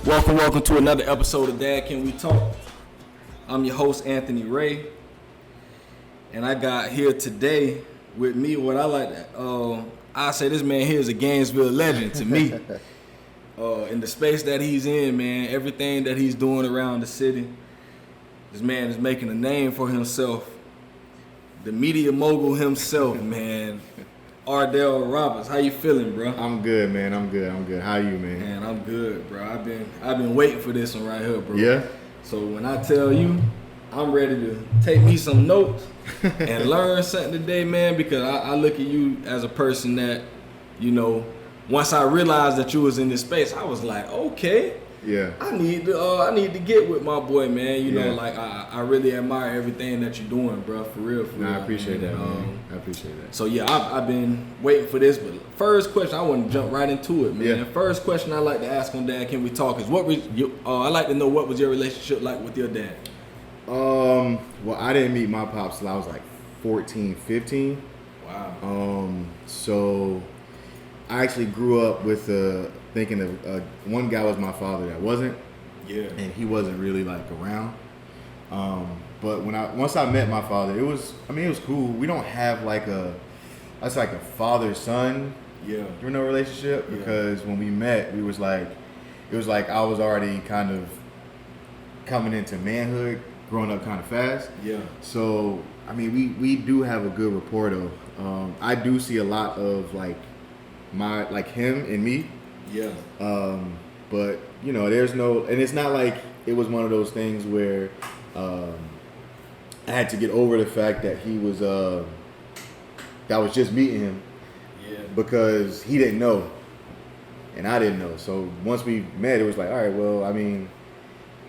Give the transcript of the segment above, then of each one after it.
Welcome to another episode of Dad Can We Talk? I'm your host, Anthony Ray. And I got here today with me what I like to, I say this man here is a Gainesville legend to me. In the space that he's in, man, everything that he's doing around the city, this man is making a name for himself. The media mogul himself, man. Ardell Roberts, how you feeling, bro? I'm good, man. I'm good. How you, man? Man, I'm good, bro. I've been waiting for this one right here, bro. Yeah. So when I tell you, I'm ready to take me some notes and learn something today, man, because I look at you as a person that, you know, once I realized that you was in this space, I was like, okay, yeah, I need to get with my boy, man. You know, like I really admire everything that you're doing, bro. For real. I appreciate that, man. I appreciate that. So yeah, I've been waiting for this, but first question, I want to jump right into it, man. Yeah. The first question I like to ask on Dad Can We Talk is I like to know what was your relationship like with your dad? Well, I didn't meet my pops till I was like 14, 15. Wow. So I actually grew up with thinking of one guy was my father that wasn't. Yeah. And he wasn't really like around. But once I met my father, it was cool. We don't have like a father-son, relationship, because when we met, it was like I was already kind of coming into manhood, growing up kind of fast. Yeah. So I mean, we do have a good rapport though. I do see a lot of like him and me. Yeah. But you know, and it's not like it was one of those things where I had to get over the fact that he was that I was just meeting him. Yeah. Because he didn't know and I didn't know. So once we met, it was like, all right, well, I mean,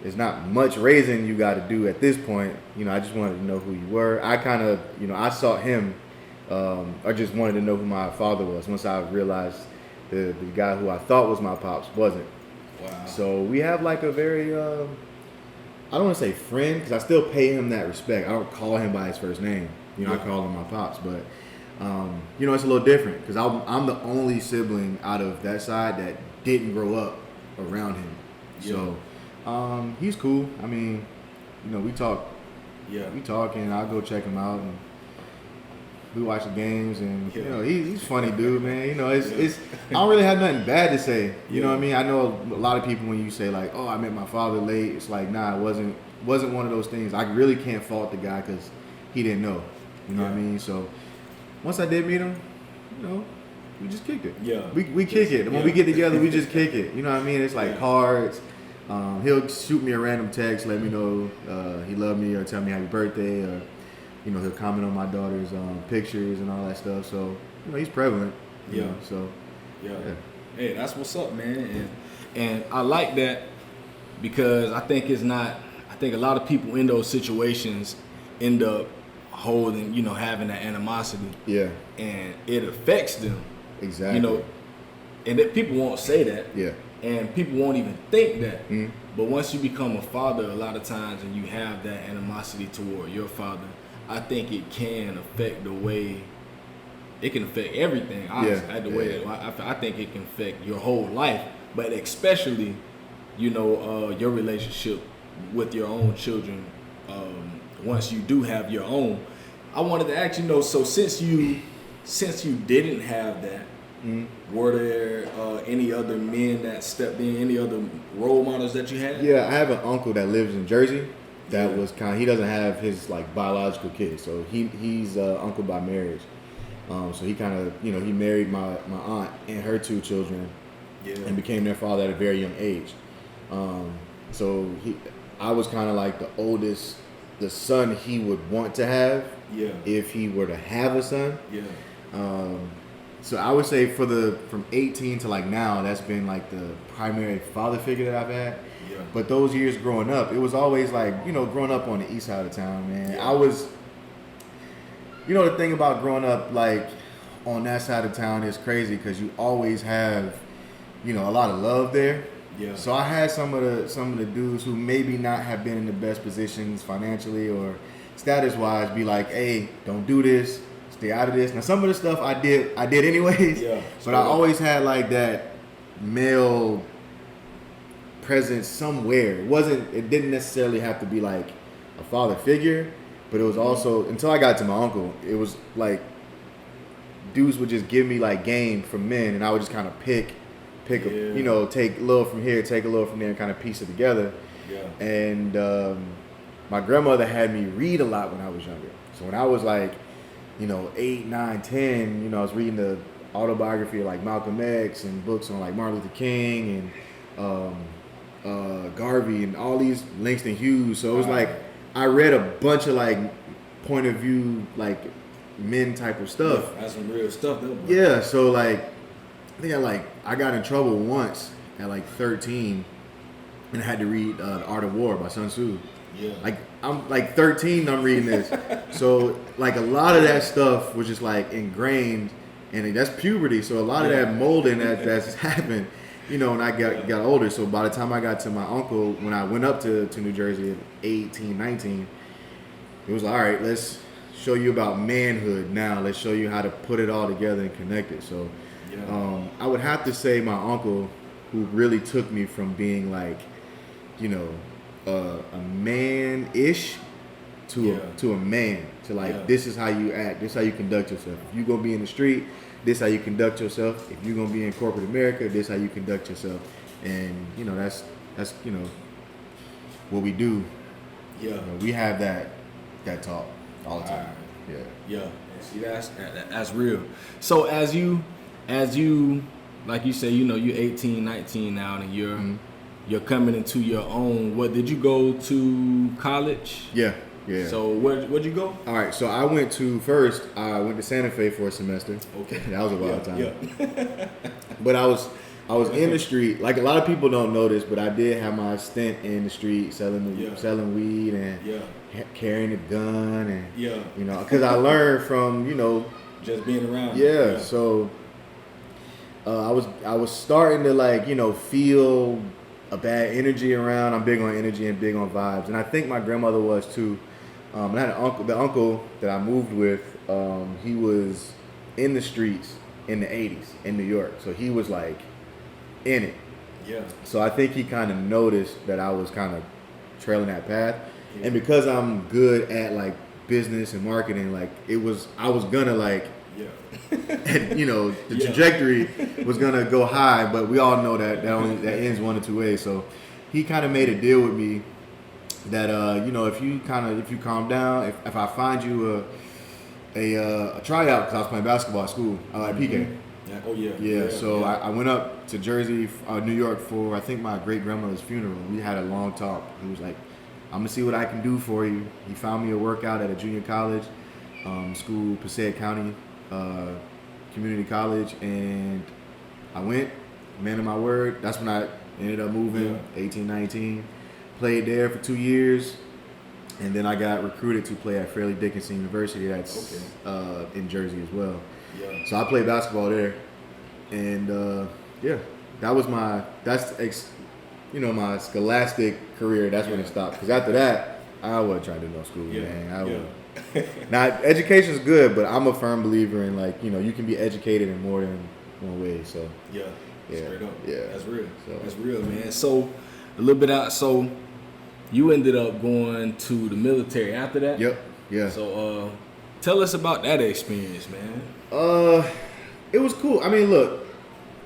there's not much raising you got to do at this point. You know, I just wanted to know who you were. I kind of, I sought him. I just wanted to know who my father was. Once I realized the guy who I thought was my pops wasn't. Wow. So we have like a very, I don't want to say friend, because I still pay him that respect. I don't call him by his first name. I call him my pops. But, it's a little different, because I'm the only sibling out of that side that didn't grow up around him. Yeah. So he's cool. I mean, we talk. Yeah. We talk, and I'll go check him out, and we watch the games, and he's funny dude, man. It's I don't really have nothing bad to say. You know what I mean? I know a lot of people, when you say like, "Oh, I met my father late," it's like, nah, it wasn't one of those things. I really can't fault the guy because he didn't know. You know what I mean? So once I did meet him, we just kicked it. Yeah, we kick it. When we get together, we just kick it. You know what I mean? It's like cards. He'll shoot me a random text, let me know he loved me, or tell me happy birthday, or he'll comment on my daughter's pictures and all that stuff. So, he's prevalent. Yeah. Hey, that's what's up, man. And I like that, because I think a lot of people in those situations end up holding, having that animosity. Yeah. And it affects them. Exactly. And that people won't say that. Yeah. And people won't even think that. Mm. But once you become a father, a lot of times, and you have that animosity toward your father, I think it can affect the way, it can affect everything. Honestly, I think it can affect your whole life, but especially, your relationship with your own children. Once you do have your own, I wanted to ask so since you didn't have that, were there any other men that stepped in, any other role models that you had? Yeah, I have an uncle that lives in Jersey. That was he doesn't have his biological kids, so he's uncle by marriage. So he kind of he married my aunt and her two children, and became their father at a very young age. So I was kind of like the oldest, the son he would want to have, if he were to have a son. So I would say from 18 to now, that's been like the primary father figure that I've had. Yeah. But those years growing up, it was always growing up on the east side of town, man. Yeah. I was, the thing about growing up on that side of town is crazy, because you always have, a lot of love there. Yeah. So I had some of the dudes who maybe not have been in the best positions financially or status wise be like, hey, don't do this. Stay out of this. Now, some of the stuff I did anyways. Yeah. But I always had that male presence somewhere. It didn't necessarily have to be like a father figure, but it was also, until I got to my uncle, it was like dudes would just give me like game from men, and I would just kind of pick take a little from here, take a little from there, and kind of piece it together. Yeah. And my grandmother had me read a lot when I was younger. So when I was like, 8, 9, 10, I was reading the autobiography of like Malcolm X and books on like Martin Luther King and Garvey and all these Langston Hughes. So it was like I read a bunch of like point of view like men type of stuff. Yeah, that's some real stuff though. Yeah, so like I think I got in trouble once at like 13 and I had to read The Art of War by Sun Tzu. Yeah. Like I'm like 13 I'm reading this. So like a lot of that stuff was just like ingrained, and that's puberty. So a lot of that molding that's happened, and I got older. So by the time I got to my uncle, when I went up to New Jersey at 18, 19, it was like, all right, let's show you about manhood now. Let's show you how to put it all together and connect it. So I would have to say my uncle, who really took me from being like, a man-ish to a man, to like this is how you act, this is how you conduct yourself. If you're gonna be in the street, this is how you conduct yourself. If you're gonna be in corporate America, this is how you conduct yourself. And that's what we do. Yeah, we have that talk all the time. Yeah. See, that's real. So as you like you say, you're 18, 19 now, and you're coming into your own. What did you go to college? Yeah. So where'd you go? All right, so I went to Santa Fe for a semester. Okay. That was a wild time. Yeah. But I was in the street. Like a lot of people don't know this, but I did have my stint in the street selling weed and carrying a gun and because I learned from just being around. Yeah. So I was starting to feel a bad energy around. I'm big on energy and big on vibes, and I think my grandmother was too. I had an uncle. The uncle that I moved with, he was in the streets in the 80s in New York, so he was like in it. Yeah. So I think he kind of noticed that I was kind of trailing that path, and because I'm good at like business and marketing, I was gonna the trajectory was gonna go high, but we all know that ends one or two ways. So he kind of made a deal with me that if you calm down, if I find you a tryout, because I was playing basketball at school, at PK. Yeah. Oh yeah. Yeah. So I went up to Jersey, New York for I think my great grandmother's funeral. We had a long talk. He was like, "I'm gonna see what I can do for you." He found me a workout at a junior college, school, Passaic County Community College, and I went, man of my word. That's when I ended up moving, 18, 19. Played there for 2 years, and then I got recruited to play at Fairleigh Dickinson University. That's in Jersey as well. Yeah. So I played basketball there, and that was my scholastic career. That's when it stopped. Because after that, I wasn't trying to do no school, man. Now, education is good, but I'm a firm believer in you can be educated in more than one way. So straight up. Yeah, that's real. So, that's real, man. So a little bit out. So you ended up going to the military after that. Yep. Yeah. So tell us about that experience, man. It was cool. I mean, look,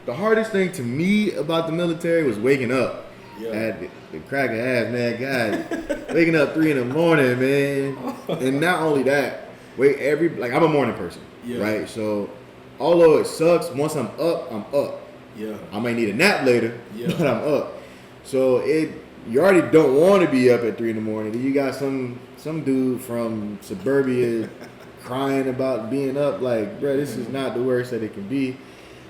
the hardest thing to me about the military was waking up. At the crack of ass, man. God, waking up 3 a.m, man. And not only that, I'm a morning person, right? So, although it sucks, once I'm up, I'm up. Yeah. I might need a nap later, but I'm up. So you already don't want to be up at 3 a.m. Then you got some dude from suburbia crying about being up. Like, bro, this is not the worst that it can be.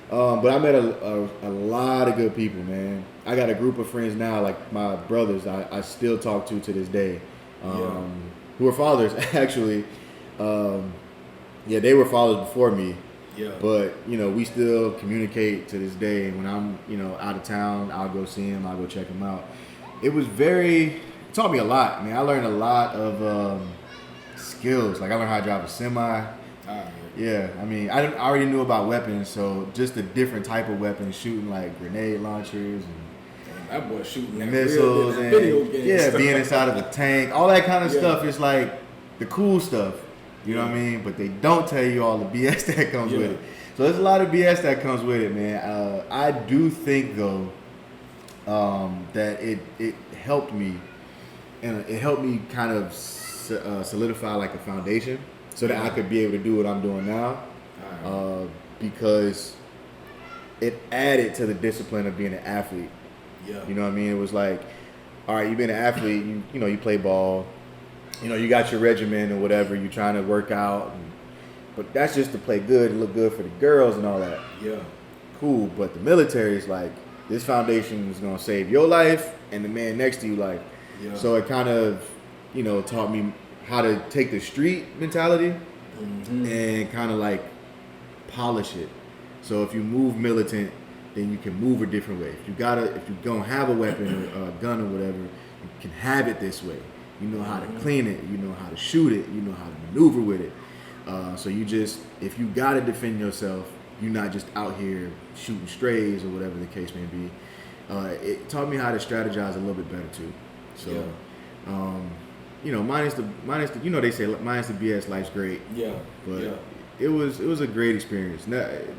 But I met a lot of good people, man. I got a group of friends now, like my brothers, I still talk to this day, who are fathers, actually. They were fathers before me. Yeah. But, we still communicate to this day. When I'm, out of town, I'll go see him. I'll go check him out. It taught me a lot, man. I learned a lot of skills. Like, I learned how to drive a semi. Yeah, I mean, I already knew about weapons, so just a different type of weapons, shooting like grenade launchers and That boy shooting that missiles real and video games. being inside of a tank, all that kind of stuff is like the cool stuff. You know what I mean? But they don't tell you all the BS that comes with it. So there's a lot of BS that comes with it, man. I do think though that it helped me, and it helped me kind of solidify like a foundation so that I could be able to do what I'm doing now. Because it added to the discipline of being an athlete. Yeah. You know what I mean? It was like, all right, you've been an athlete, you know, you play ball, you know, you got your regimen or whatever, you're trying to work out, but that's just to play good and look good for the girls and all that. Yeah. Cool, but the military is like, this foundation is going to save your life and the man next to you life. Yeah. So it kind of, you know, taught me how to take the street mentality and kind of like polish it. So if you move militant, then you can move a different way. If you don't have a weapon or a gun or whatever, you can have it this way. You know how to clean it. You know how to shoot it. You know how to maneuver with it. So if you got to defend yourself, you're not just out here shooting strays or whatever the case may be. It taught me how to strategize a little bit better too. So, you know, minus the you know, they say minus the BS, life's great. Yeah. But it was a great experience.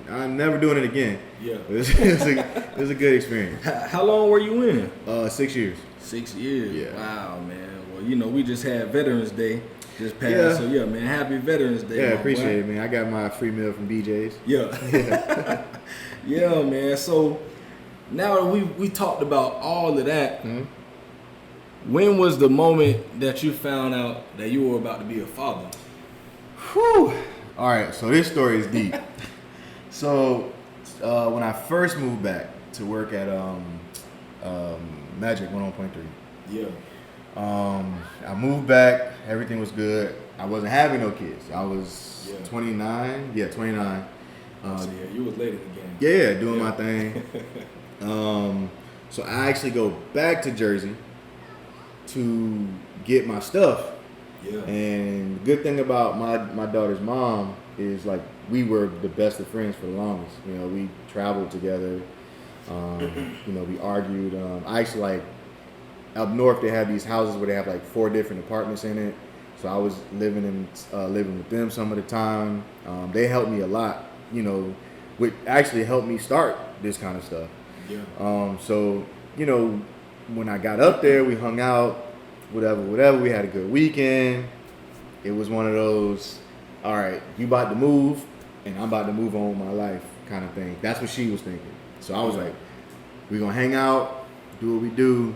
I'm never doing it again. Yeah. It was a good experience. How long were you in? 6 years. 6 years. Yeah. Wow, man. Well, you know, we just had Veterans Day just passed. So yeah, man, happy Veterans Day. Yeah, appreciate it, man. I got my free meal from BJ's. Yeah. Yeah, man. So now that we talked about all of that, when was the moment that you found out that you were about to be a father? Whew. All right, so this story is deep. So when I first moved back to work at Magic 101.3, I moved back. Everything was good. I wasn't having no kids. I was 29. Yeah, 29. So you was late in the game. Yeah, doing my thing. So I actually go back to Jersey to get my stuff. Yeah. And the good thing about my daughter's mom is like we were the best of friends for the longest. You know, we traveled together. You know, we argued. I actually like up north they have these houses where they have like 4 different apartments in it. So I was living with them some of the time. They helped me a lot. You know, which actually helped me start this kind of stuff. Yeah. So you know, when I got up there, we hung out. Whatever. We had a good weekend. It was one of those, all right, you about to move, and I'm about to move on with my life kind of thing. That's what she was thinking. So I was like, we're going to hang out, do what we do,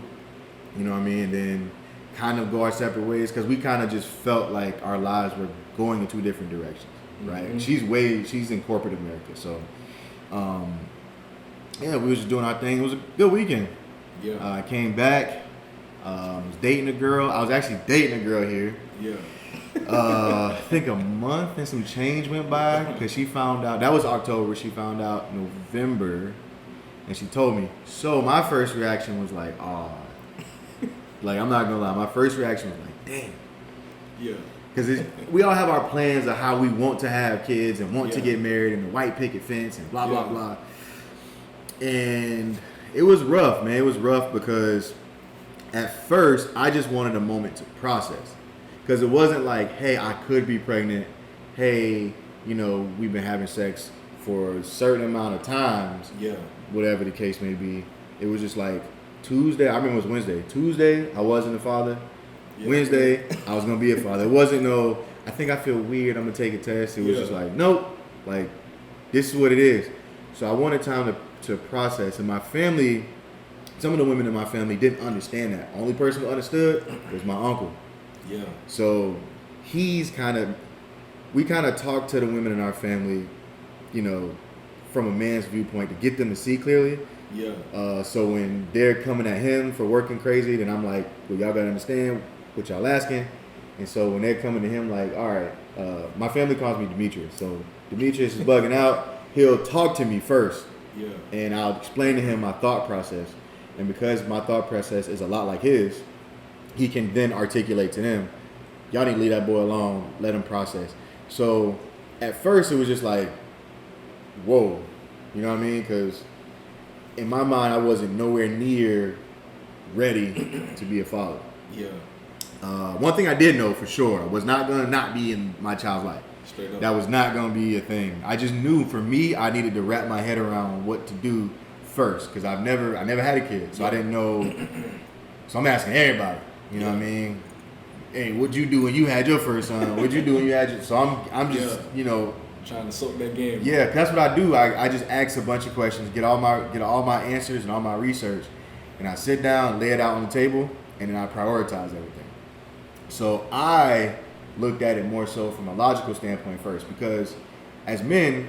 you know what I mean, and then kind of go our separate ways because we kind of just felt like our lives were going in 2 different directions, right? Mm-hmm. She's in corporate America. So, we were just doing our thing. It was a good weekend. Yeah. I came back. I was dating a girl. I was actually dating a girl here. Yeah. I think a month and some change went by because she found out. That was October. She found out November, and she told me. So my first reaction was like, "Oh," like I'm not gonna lie. My first reaction was like, "Damn." Yeah. Because we all have our plans of how we want to have kids and want to get married and the white picket fence and blah blah blah. And it was rough, man. It was rough because. At first, I just wanted a moment to process. Because it wasn't like, hey, I could be pregnant. Hey, you know, we've been having sex for a certain amount of times. Yeah. Whatever the case may be. It was just like Tuesday. I remember it was Wednesday. Tuesday, I wasn't a father. Yeah. Wednesday, I was going to be a father. It wasn't no, I think I feel weird. I'm going to take a test. It was just like, nope. Like, this is what it is. So I wanted time to process. And my family... Some of the women in my family didn't understand that. Only person who understood was my uncle. Yeah. So we kind of talked to the women in our family, you know, from a man's viewpoint to get them to see clearly. Yeah. So when they're coming at him for working crazy, then I'm like, well, y'all gotta understand what y'all asking. And so when they're coming to him like, all right, my family calls me Demetrius. So Demetrius is bugging out. He'll talk to me first. Yeah. And I'll explain to him my thought process. And because my thought process is a lot like his, he can then articulate to them, y'all need to leave that boy alone, let him process. So at first it was just like, whoa, you know what I mean? Because in my mind, I wasn't nowhere near ready to be a father. Yeah. One thing I did know for sure was not gonna not be in my child's life. Straight up. That was not gonna be a thing. I just knew for me, I needed to wrap my head around what to do first, because I never had a kid, so I didn't know. So I'm asking everybody. You know what I mean? Hey, what'd you do when you had your first son? What'd you do when you had your? So I'm just trying to soak that game. Yeah, that's what I do. I just ask a bunch of questions, get all my answers and all my research, and I sit down, lay it out on the table, and then I prioritize everything. So I looked at it more so from a logical standpoint first, because as men,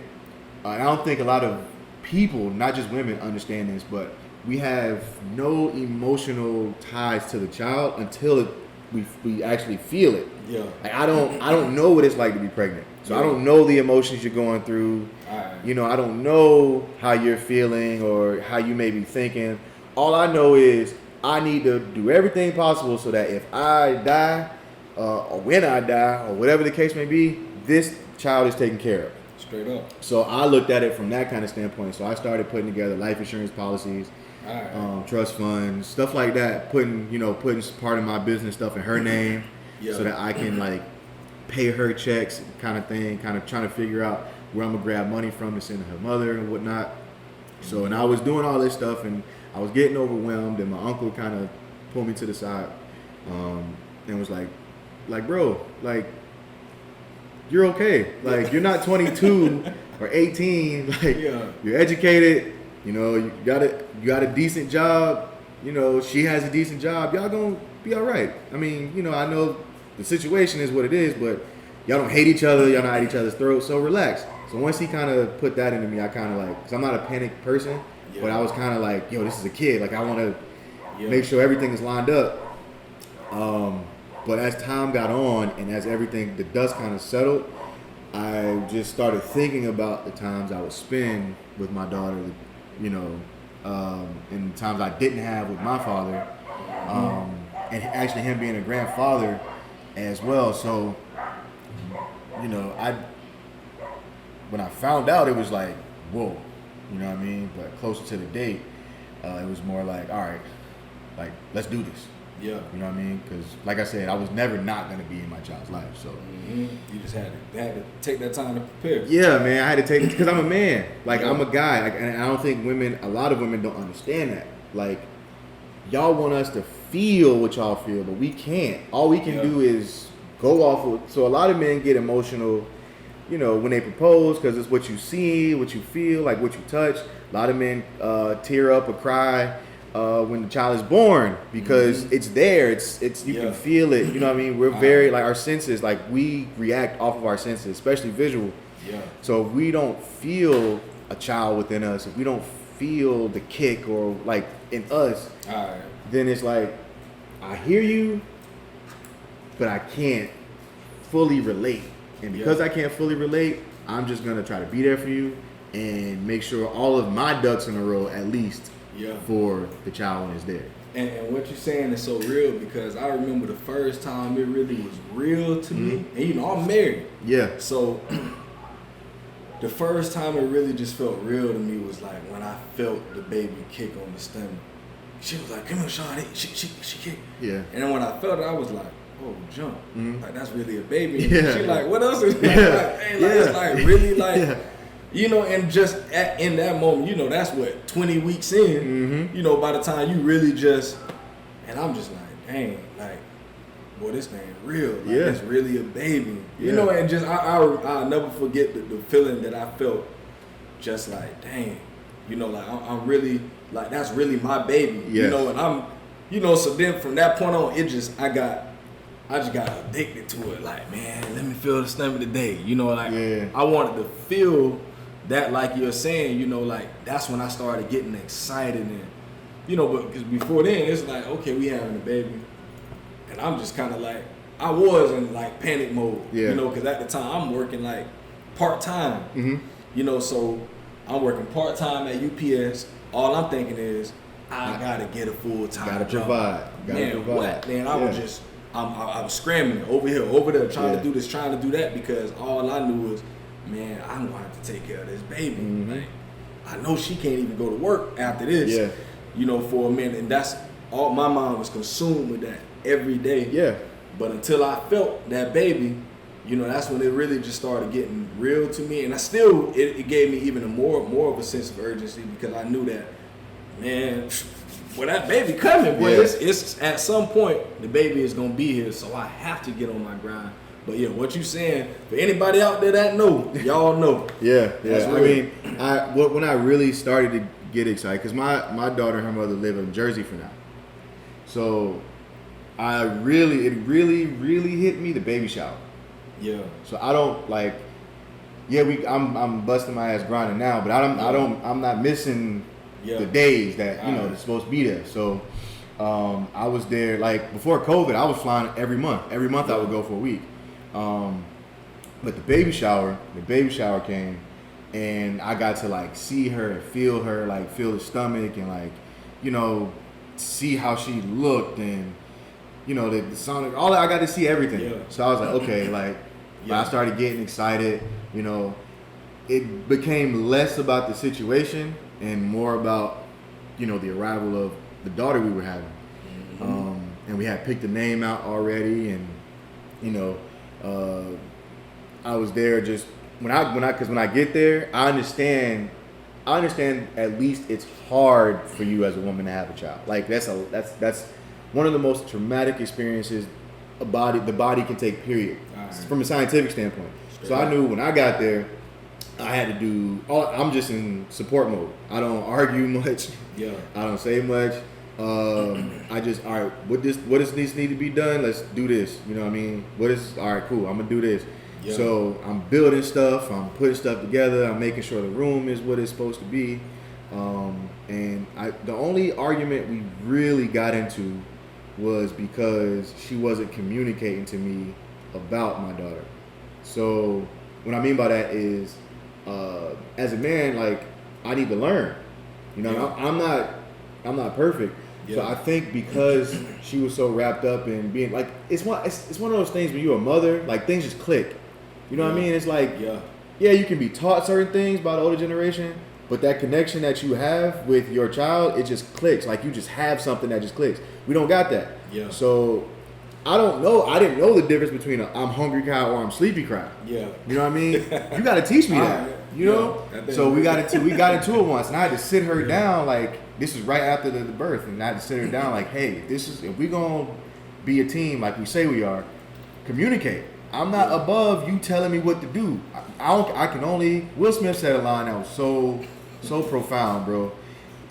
I don't think a lot of people, not just women, understand this, but we have no emotional ties to the child until we actually feel it. Yeah. Like I don't know what it's like to be pregnant. So I don't know the emotions you're going through. Right. I don't know how you're feeling or how you may be thinking. All I know is I need to do everything possible so that if I die, or when I die, or whatever the case may be, this child is taken care of. Straight up. So I looked at it from that kind of standpoint. So I started putting together life insurance policies, trust funds, stuff like that. Putting part of my business stuff in her name, so that I can like pay her checks, kind of thing. Kind of trying to figure out where I'm gonna grab money from to send to her mother and whatnot. So, and I was doing all this stuff, and I was getting overwhelmed. And my uncle kind of pulled me to the side, and was like, bro, like, you're okay. Like, you're not 22 or 18. Like, you're educated. You got a decent job. She has a decent job. Y'all gonna be all right. I mean, I know the situation is what it is, but y'all don't hate each other. Y'all not at each other's throats. So relax. So once he kind of put that into me, I kind of like, because I'm not a panic person, but I was kind of like, yo, this is a kid. Like, I want to make sure everything is lined up. But as time got on and as the dust kind of settled, I just started thinking about the times I would spend with my daughter, and times I didn't have with my father, and actually him being a grandfather as well. So, when I found out, it was like, whoa, you know what I mean? But closer to the date, it was more like, all right, like, let's do this. Yeah. You know what I mean? Because, like I said, I was never not going to be in my child's life. So you just had to take that time to prepare. Yeah, man, I had to take it because I'm a man. Like, I'm a guy. Like, and I don't think a lot of women don't understand that. Like, y'all want us to feel what y'all feel, but we can't. All we can do is go off of. So a lot of men get emotional, when they propose, because it's what you see, what you feel, like what you touch. A lot of men tear up or cry when the child is born, because it's there. It's you can feel it. You know what I mean? We're very, like, our senses, like, we react off of our senses, especially visual. Yeah. So if we don't feel a child within us, if we don't feel the kick or like in us, then it's like, I hear you, but I can't fully relate. And because I can't fully relate, I'm just gonna try to be there for you and make sure all of my ducks in a row, at least, for the child when it's there. And what you're saying is so real, because I remember the first time it really was real to me. And I'm married. Yeah. So the first time it really just felt real to me was like when I felt the baby kick on the stomach. She was like, "Come here, Sean." She kicked. Yeah. And then when I felt it, I was like, "Oh, jump!" Like, that's really a baby. Yeah. She like, "What else is that?" Like, hey, like, it's like really like. And just in that moment, that's what, 20 weeks in, by the time you really just, and I'm just like, dang, like, boy, this thing real. Like, it's really a baby. You know, and just, I'll never forget the feeling that I felt, just like, dang, like, I'm really, like, that's really my baby. And I'm, so then from that point on, I just got addicted to it. Like, man, let me feel the stomach today. I wanted to feel that, like you're saying, like, that's when I started getting excited. And, but because before then, it's like, okay, we having a baby. And I'm just kind of like, I was in like panic mode, because at the time I'm working like part-time, so I'm working part-time at UPS. All I'm thinking is, I got to get a full-time job. Gotta provide. What? Man, I was just, I was scrambling over here, over there, trying to do this, trying to do that, because all I knew was, man, I'm going to have to take care of this baby. Like, I know she can't even go to work after this, for a minute. And all my mind was consumed with that every day. Yeah. But until I felt that baby, that's when it really just started getting real to me. And I still, it gave me even more of a sense of urgency because I knew that, man, well, that baby coming, boy. Yeah. It's at some point the baby is gonna be here, so I have to get on my grind. But yeah, what you saying, for anybody out there that know, y'all know. Yeah. I mean, when I really started to get excited, because my daughter and her mother live in Jersey for now. So it really hit me the baby shower. Yeah. So I don't like, I'm busting my ass grinding now, but I'm not missing the days that it's supposed to be there. So I was there like before COVID. I was flying every month. Every month I would go for a week. But the baby shower came, and I got to like see her and feel her, like feel the stomach and like, see how she looked and the sonic, all that. I got to see everything. Yeah. So I was like, okay, like I started getting excited. It became less about the situation and more about the arrival of the daughter we were having. Mm-hmm. And we had picked the name out already, and I was there just when I get there, I understand at least it's hard for you as a woman to have a child. Like that's one of the most traumatic experiences the body can take, period. Right. From a scientific standpoint. So I knew when I got there, I had to do I'm just in support mode. I don't argue much. Yeah. I don't say much. I just, all right, what does this need to be done? Let's do this. You know what I mean? All right, cool, I'm gonna do this. Yeah. So I'm building stuff, I'm putting stuff together, I'm making sure the room is what it's supposed to be. And the only argument we really got into was because she wasn't communicating to me about my daughter. So what I mean by that is, as a man, like I need to learn. I'm not perfect. Yeah. So I think because she was so wrapped up in being like, it's one of those things when you're a mother, like things just click. You know what I mean? It's like, you can be taught certain things by the older generation, but that connection that you have with your child, it just clicks. Like you just have something that just clicks. We don't got that. Yeah. So I don't know. I didn't know the difference between I'm hungry cry or I'm sleepy cry. Yeah. You know what I mean? You got to teach me that. You know? So we got into it once, and I had to sit her down. Like this is right after the birth, and I had to sit her down. Like, hey, if we gonna be a team like we say we are, communicate. I'm not above you telling me what to do. I can only. Will Smith said a line that was so profound, bro.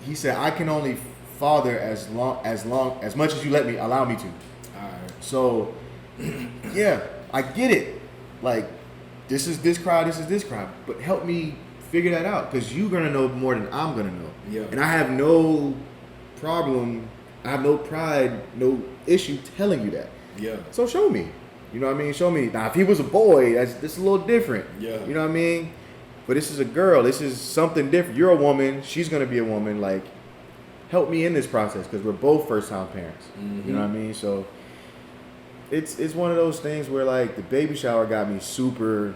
He said, "I can only father as much as you allow me to." All right. So, yeah, I get it. Like, this is this cry, but help me figure that out because you're gonna know more than I'm gonna know. Yeah. And I have no problem. I have no pride, no issue telling you that. Yeah. So show me. You know what I mean? Show me. Now, if he was a boy, this is a little different. Yeah. You know what I mean? But this is a girl. This is something different. You're a woman. She's going to be a woman. Like, help me in this process because we're both first-time parents. Mm-hmm. You know what I mean? So, it's one of those things where, like, the baby shower got me super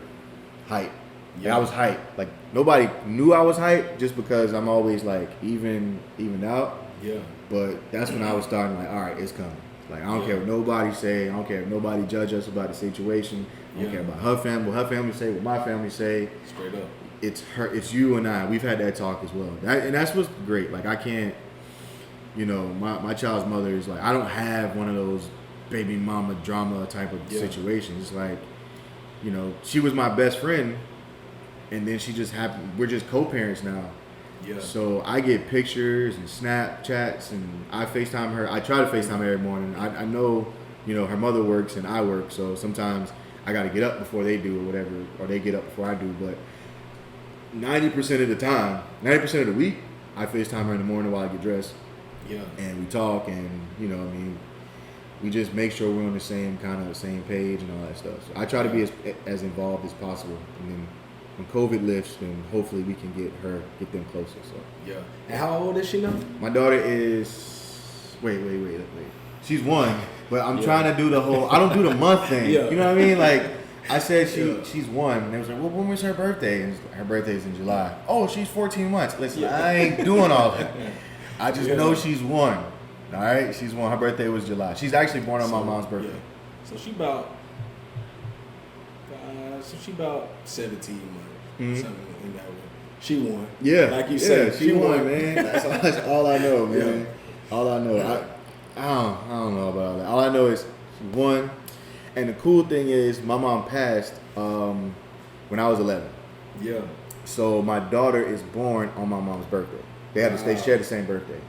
hyped. Yeah. I was hyped. Like, nobody knew I was hyped just because I'm always, like, even out. Yeah. But that's when I was starting, like, all right, it's coming. Like, I don't care what nobody say. I don't care if nobody judge us about the situation. I don't care about her family, what her family say, what my family say. Straight up. It's her. It's you and I. We've had that talk as well. And that's what's great. Like, I can't, my child's mother is like, I don't have one of those baby mama drama type of situations. It's like, she was my best friend, and then she just happened. We're just co-parents now. Yeah. So I get pictures and Snapchats, and I FaceTime her. I try to FaceTime her every morning. I know, her mother works and I work, so sometimes I got to get up before they do or whatever, or they get up before I do. But 90% of the time, 90% of the week, I FaceTime her in the morning while I get dressed. Yeah. And we talk, and we just make sure we're on the same page and all that stuff. So I try to be as involved as possible, and then when COVID lifts, then hopefully we can get them closer. So yeah. And how old is she now? My daughter is wait. She's 1, but I'm trying to do the whole. I don't do the month thing. Yeah. You know what I mean? Like I said, she's 1, and they was like, well, when was her birthday? And her birthday's in July. Oh, she's 14 months. Listen, I ain't doing all that. I just know she's 1. All right, she's 1. Her birthday was July. She's actually born on my mom's birthday. Yeah. So she about 17 months. Something in that way. She won. Yeah, like you said, she won, man. That's all I know, man. Yeah. All I know. I don't know about all that. All I know is she won. And the cool thing is, my mom passed when I was 11. Yeah. So my daughter is born on my mom's birthday. They share the same birthday,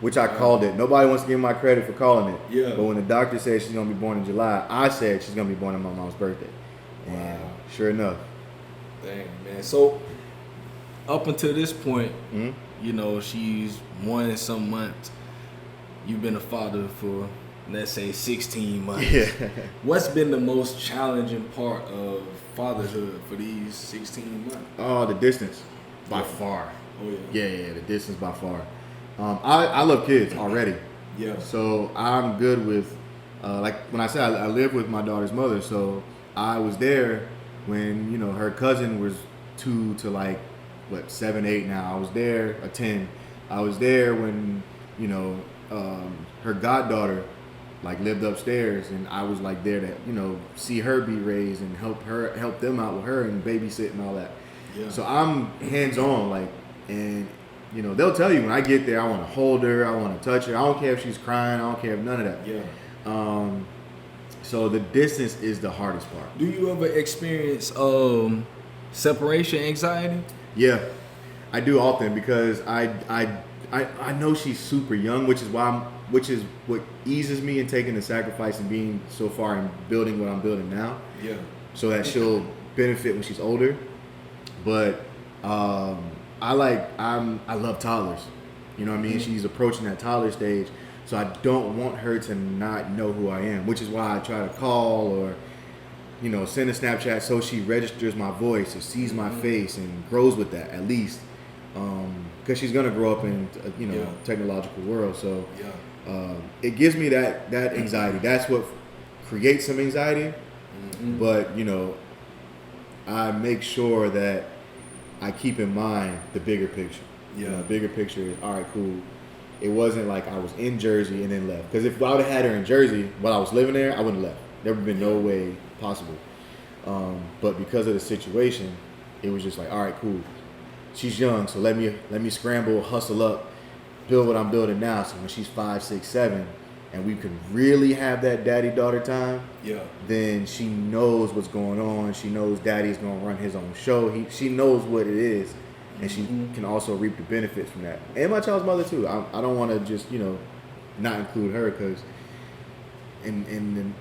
which I called it. Nobody wants to give me my credit for calling it. Yeah. But when the doctor said she's gonna be born in July, I said she's gonna be born on my mom's birthday. And sure enough. Dang, man. So up until this point, you know, she's 1 and some months. You've been a father for, let's say, 16 months. Yeah. What's been the most challenging part of fatherhood for these 16 months? Oh, the distance, by far. Oh yeah. Yeah, the distance by far. I love kids already. Yeah. So I'm good with, like when I said I live with my daughter's mother, so I was there when, you know, her cousin was 2 to like, 7, 8 now. I was there, 10. I was there when, you know, her goddaughter like lived upstairs, and I was like there to, you know, see her be raised and help them out with her and babysit and all that. Yeah. So I'm hands on, like, and you know, they'll tell you when I get there, I want to hold her, I want to touch her. I don't care if she's crying, I don't care if none of that. Yeah. So the distance is the hardest part. Do you ever experience separation anxiety? Yeah, I do often, because I know she's super young, which is what eases me in taking the sacrifice and being so far and building what I'm building now. Yeah. So that she'll benefit when she's older. But I love toddlers. You know what I mean? She's approaching that toddler stage. So I don't want her to not know who I am, which is why I try to call or, you know, send a Snapchat so she registers my voice or sees my face and grows with that at least. Because she's gonna grow up in technological world. So it gives me that anxiety. That's what creates some anxiety. But you know, I make sure that I keep in mind the bigger picture. Yeah. You know, the bigger picture is, all right, cool. It wasn't like I was in Jersey and then left. Because if I would have had her in Jersey while I was living there, I wouldn't have left. There would have been no way possible. But because of the situation, it was just like, all right, cool. She's young, so let me scramble, hustle up, build what I'm building now. So when she's 5, 6, 7, and we can really have that daddy-daughter time, then she knows what's going on. She knows daddy's going to run his own show. She knows what it is, and she can also reap the benefits from that. And my child's mother, too. I don't want to just, you know, not include her, because in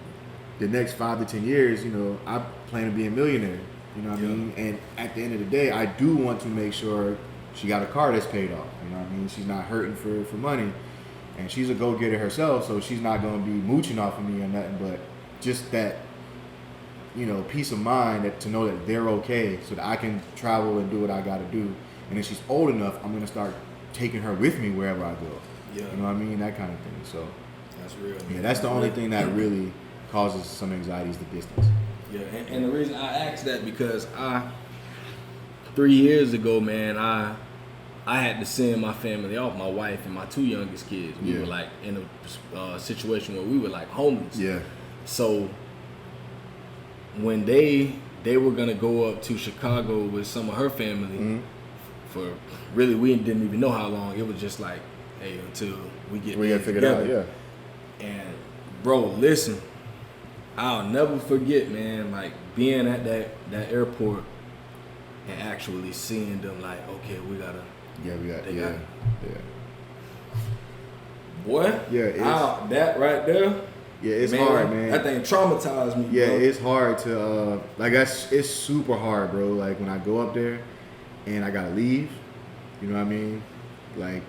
the next 5 to 10 years, you know, I plan to be a millionaire. You know what I mean? And at the end of the day, I do want to make sure she got a car that's paid off. You know what I mean? She's not hurting for money. And she's a go-getter herself, so she's not going to be mooching off of me or nothing, but just that, you know, peace of mind to know that they're okay, so that I can travel and do what I got to do. And when she's old enough, I'm going to start taking her with me wherever I go. Yeah. You know what I mean? That kind of thing. So that's real. Yeah, that's the only thing that really causes some anxiety is the distance. Yeah, and the reason I asked that, because 3 years ago, man, I had to send my family off, my wife and my 2 youngest kids. We were like in a situation where we were like homeless. Yeah. So when they were gonna go up to Chicago with some of her family for really, we didn't even know how long. It was just like, hey, until we gotta figure it out. Yeah. And bro, listen, I'll never forget, man, like being at that airport and actually seeing them like, okay, we gotta. Yeah. Boy, that right there. Yeah, it's hard, man. That thing traumatized me. Yeah, bro. It's hard to it's super hard, bro. Like when I go up there and I gotta leave, you know what I mean? Like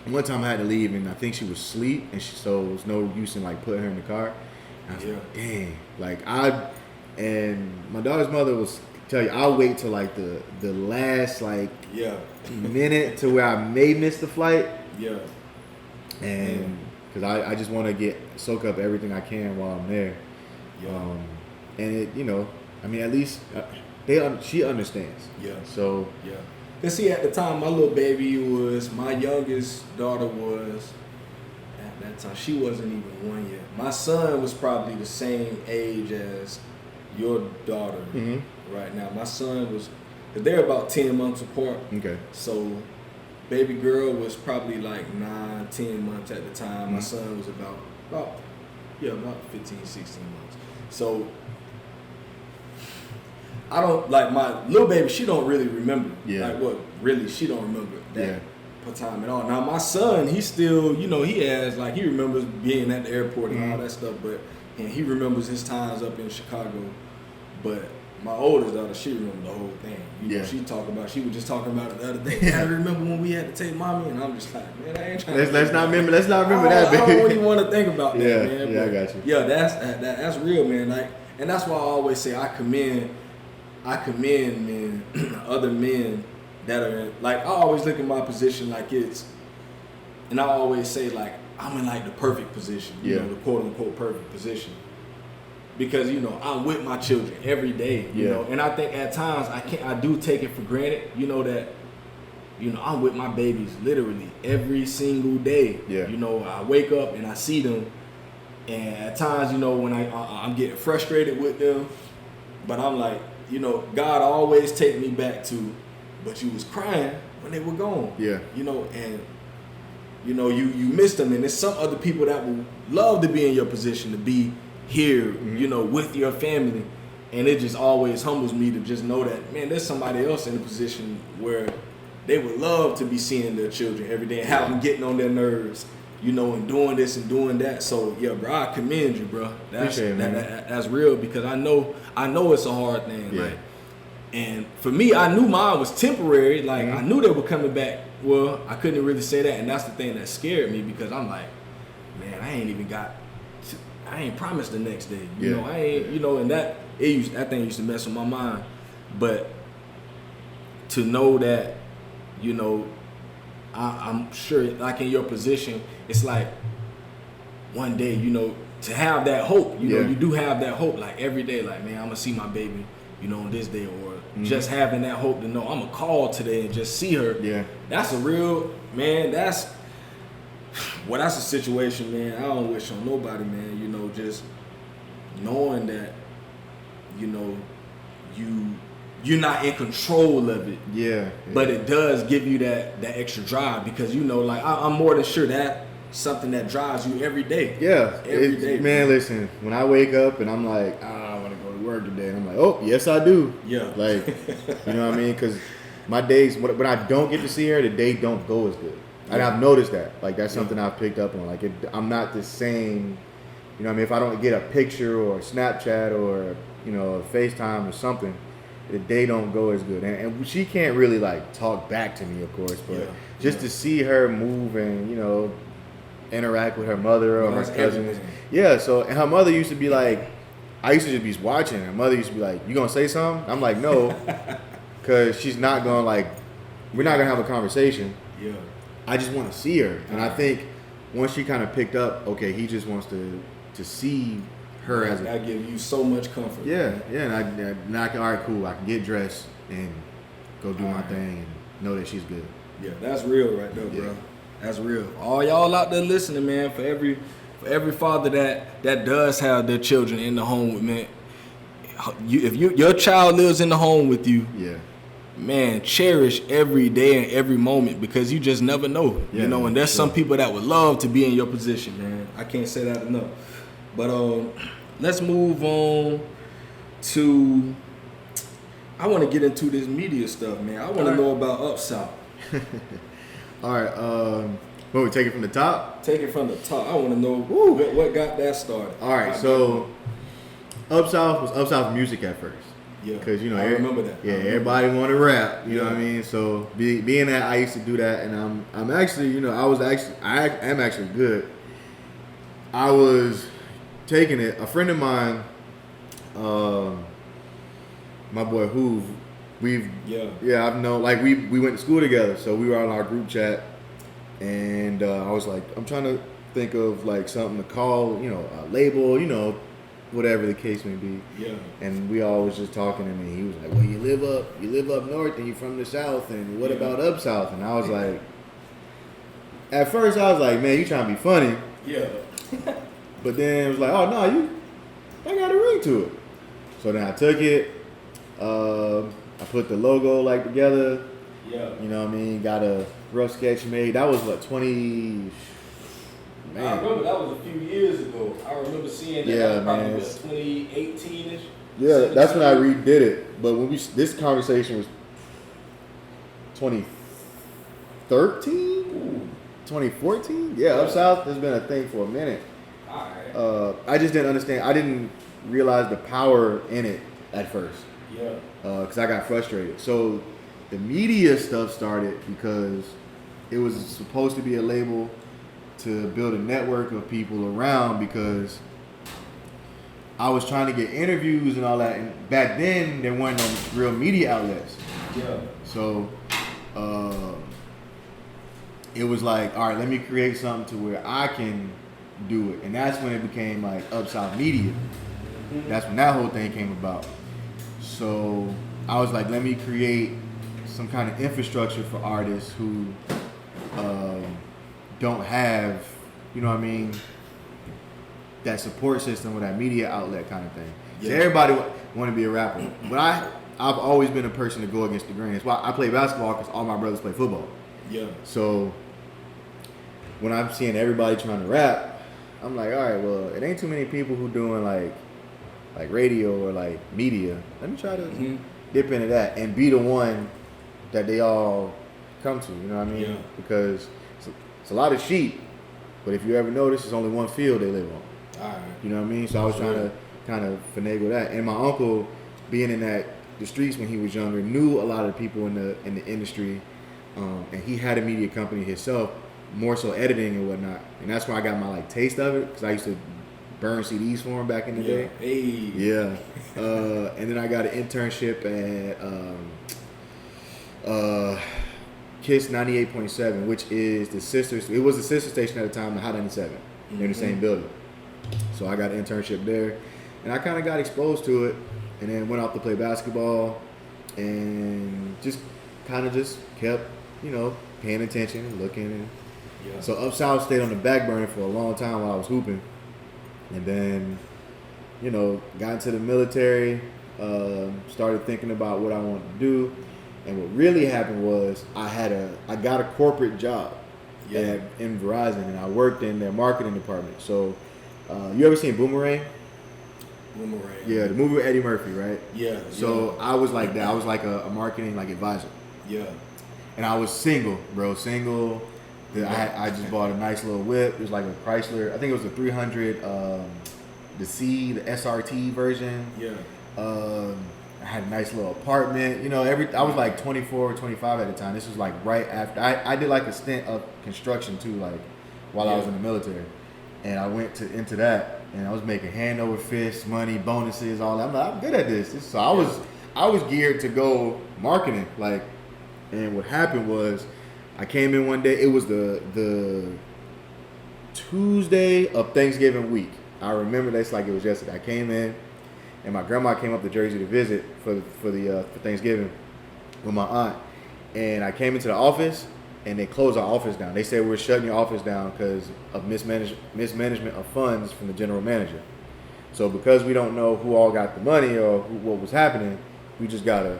one time I had to leave and I think she was asleep, and so there was no use in like putting her in the car. And I was like, dang. Like and my daughter's mother was tell you, I'll wait till like the last minute to where I may miss the flight. Yeah. And because I just want to soak up everything I can while I'm there. Yeah. And it, you know, I mean, at least she understands. Yeah. So. Yeah. Cause see, at the time, my little baby my youngest daughter was, that time. She wasn't even 1 yet. My son was probably the same age as your daughter right now. My son was, they're about 10 months apart. Okay. So baby girl was probably like 9, 10 months at the time. My son was about 15, 16 months. So I don't, like, my little baby, she don't really remember. Yeah. Like, what, really, she don't remember that time at all. Now, my son, he still, you know, he remembers being at the airport and all that stuff, and he remembers his times up in Chicago. But my oldest daughter, she remembered the whole thing. You know, she was just talking about it the other day. I remember when we had to take mommy, and I'm just like, man, I ain't trying let's not remember that, baby. I don't even want to think about that, man. Yeah, I got you. Yeah, that's real, man. Like, and that's why I always say I commend men, other men that are like, I always look at my position like and I always say like I'm in like the perfect position, you know, the quote unquote perfect position, because you know I'm with my children every day, you know, and I think at times I do take it for granted, you know, that you know I'm with my babies literally every single day, you know, I wake up and I see them, and at times, you know, when I'm getting frustrated with them, but I'm like, you know, God always take me back to, but you was crying when they were gone. Yeah. You know, and you know, you missed them, and there's some other people that would love to be in your position, to be here, you know, with your family. And it just always humbles me to just know that, man, there's somebody else in a position where they would love to be seeing their children every day and have them getting on their nerves, you know, and doing this and doing that. So yeah, bro, I commend you, bro. That's real, because I know it's a hard thing. Yeah. Like, and for me, I knew mine was temporary. Like I knew they were coming back. Well, I couldn't really say that, and that's the thing that scared me, because I'm like, man, I ain't promised the next day. You know, I ain't, you know, and that thing used to mess with my mind. But to know that, you know, I'm sure, like in your position, it's like one day, you know, to have that hope, you know, you do have that hope, like every day, like, man, I'm gonna see my baby, you know, on this day, or just having that hope to know I'm gonna call today and just see her. Yeah, that's a real, man. That's a situation, man, I don't wish on nobody, man. You know, just knowing that, you know, you're not in control of it. Yeah. But it does give you that extra drive, because, you know, like I'm more than sure that something that drives you every day. Yeah. Every day. Man, listen, when I wake up and I'm like, I want to go to work today, and I'm like, oh, yes, I do. Yeah. Like, you know what I mean? Because my days, when I don't get to see her, the day don't go as good. And I've noticed that. Like, that's something I've picked up on. Like, I'm not the same, you know what I mean? If I don't get a picture or a Snapchat or, you know, a FaceTime or something, the day don't go as good. And she can't really, like, talk back to me, of course, but just to see her move and, you know, interact with her mother or her cousins. Everything. Yeah, so, and her mother used to be like, I used to just be watching. Her mother used to be like, you gonna say something? I'm like, no, because she's not gonna, like, we're not gonna have a conversation. Yeah. I just want to see her. And I think once she kind of picked up, okay, he just wants to see her as that gives you so much comfort. Yeah, man. Yeah, and I can, all right, cool, I can get dressed and go do my thing and know that she's good. Yeah, that's real right there, bro. That's real. All y'all out there listening, man, for every father that does have their children in the home with, man, if your child lives in the home with you, man, cherish every day and every moment, because you just never know, you know. And there's some people that would love to be in your position, man. I can't say that enough. But let's move on to. I want to get into this media stuff, man. I want to know about Up South. All right. What, we take it from the top? Take it from the top. I want to know what got that started. All right. So Up South was Up South music at first. Yeah, because, you know, I remember that. Yeah, everybody wanted to rap. You know what I mean? So being that I used to do that, and I'm actually, you know, I am actually good. I was taking it. A friend of mine, my boy Hoove, I've known, like, we went to school together, so we were on our group chat, and I was like, I'm trying to think of like something to call, you know, a label, you know, whatever the case may be. Yeah. And we all was just talking to me. He was like, well, you live up north and you from the south, and what about Up South? And I was like, at first I was like, man, you trying to be funny. Yeah. But then it was like, oh no, I got a ring to it. So then I took it. I put the logo like together. Yeah. You know what I mean? Got a rough sketch made. That was what, 20. Man. I remember that was a few years ago. I remember seeing that. Yeah, That was probably man. 2018ish. Yeah, that's when I redid it. But when this conversation was 2013, 2014. Yeah, Up South has been a thing for a minute. Alright. I just didn't understand. I didn't realize the power in it at first. Yeah. Because I got frustrated. So the media stuff started because it was supposed to be a label to build a network of people around, because I was trying to get interviews and all that. And back then, there weren't no real media outlets. Yeah. So it was like, all right, let me create something to where I can do it. And that's when it became like Up South Media. Mm-hmm. That's when that whole thing came about. So I was like, let me create some kind of infrastructure for artists who don't have, you know what I mean, that support system or that media outlet kind of thing. Yeah. So everybody want to be a rapper. But I've always been a person to go against the grain. That's why I play basketball, because all my brothers play football. Yeah. So when I'm seeing everybody trying to rap, I'm like, all right, well, it ain't too many people who doing like radio or like media. Let me try to dip into that and be the one that they all come to. You know what I mean? Yeah. Because it's a lot of sheep, but if you ever notice, there's only one field they live on. All right. You know what I mean? So I was trying to kind of finagle that. And my uncle, being in the streets when he was younger, knew a lot of people in the industry, and he had a media company himself, more so editing and whatnot. And that's where I got my like taste of it, because I used to burn CDs for him back in the day. Hey. Yeah. And then I got an internship at KISS 98.7, which is it was the sister station at the time, the Hot 97. They're in the same building. So I got an internship there, and I kind of got exposed to it, and then went off to play basketball, and just kept, paying attention and looking. And so Up South stayed on the back burner for a long time while I was hooping, and then, got into the military, started thinking about what I wanted to do, and what really happened was I got a corporate job in Verizon, and I worked in their marketing department. So, you ever seen Boomerang? Boomerang. Yeah, the movie with Eddie Murphy, right? Yeah. So I was like that. I was like a marketing advisor. Yeah. And I was single, bro. Single. I just bought a nice little whip. It was like a Chrysler. I think it was a 300, the SRT version. Yeah. I had a nice little apartment. I was like 24 or 25 at the time. This was like right after. I did like a stint of construction too, like while I was in the military. And I went into that, and I was making hand over fist money, bonuses, all that. I'm good at this. So I was geared to go marketing, and what happened was, I came in one day. It was the Tuesday of Thanksgiving week. I remember that's like it was yesterday. I came in, and my grandma came up to Jersey to visit for Thanksgiving with my aunt. And I came into the office, and they closed our office down. They said we're shutting your office down because of mismanagement of funds from the general manager. So because we don't know who all got the money or what was happening, we just gotta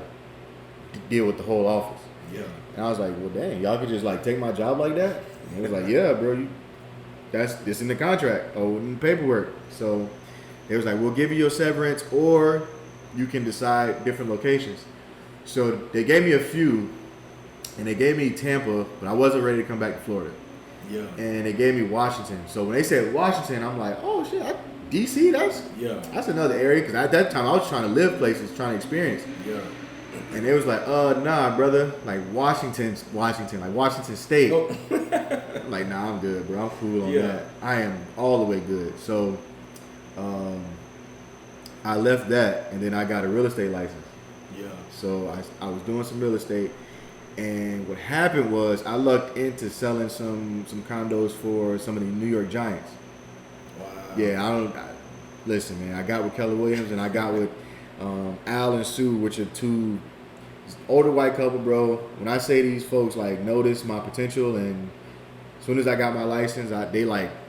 deal with the whole office. Yeah. And I was like, well, dang, y'all could just take my job like that? And it was like, yeah, bro, it's in the contract or in the paperwork. So it was like, we'll give you your severance, or you can decide different locations. So they gave me a few, and they gave me Tampa, but I wasn't ready to come back to Florida. Yeah. And they gave me Washington. So when they said Washington, I'm like, oh shit, DC, that's another area, because at that time I was trying to live places, trying to experience. Yeah. And they was like, nah, brother, Washington State. Oh. I'm like, nah, I'm good, bro. I'm cool on that. I am all the way good. So I left that, and then I got a real estate license. Yeah. So I was doing some real estate, and what happened was I lucked into selling some condos for some of the New York Giants. Wow. Yeah, listen, man. I got with Keller Williams, and I got with Al and Sue, which are two older white couple, bro. When I say these folks noticed my potential, and as soon as I got my license, they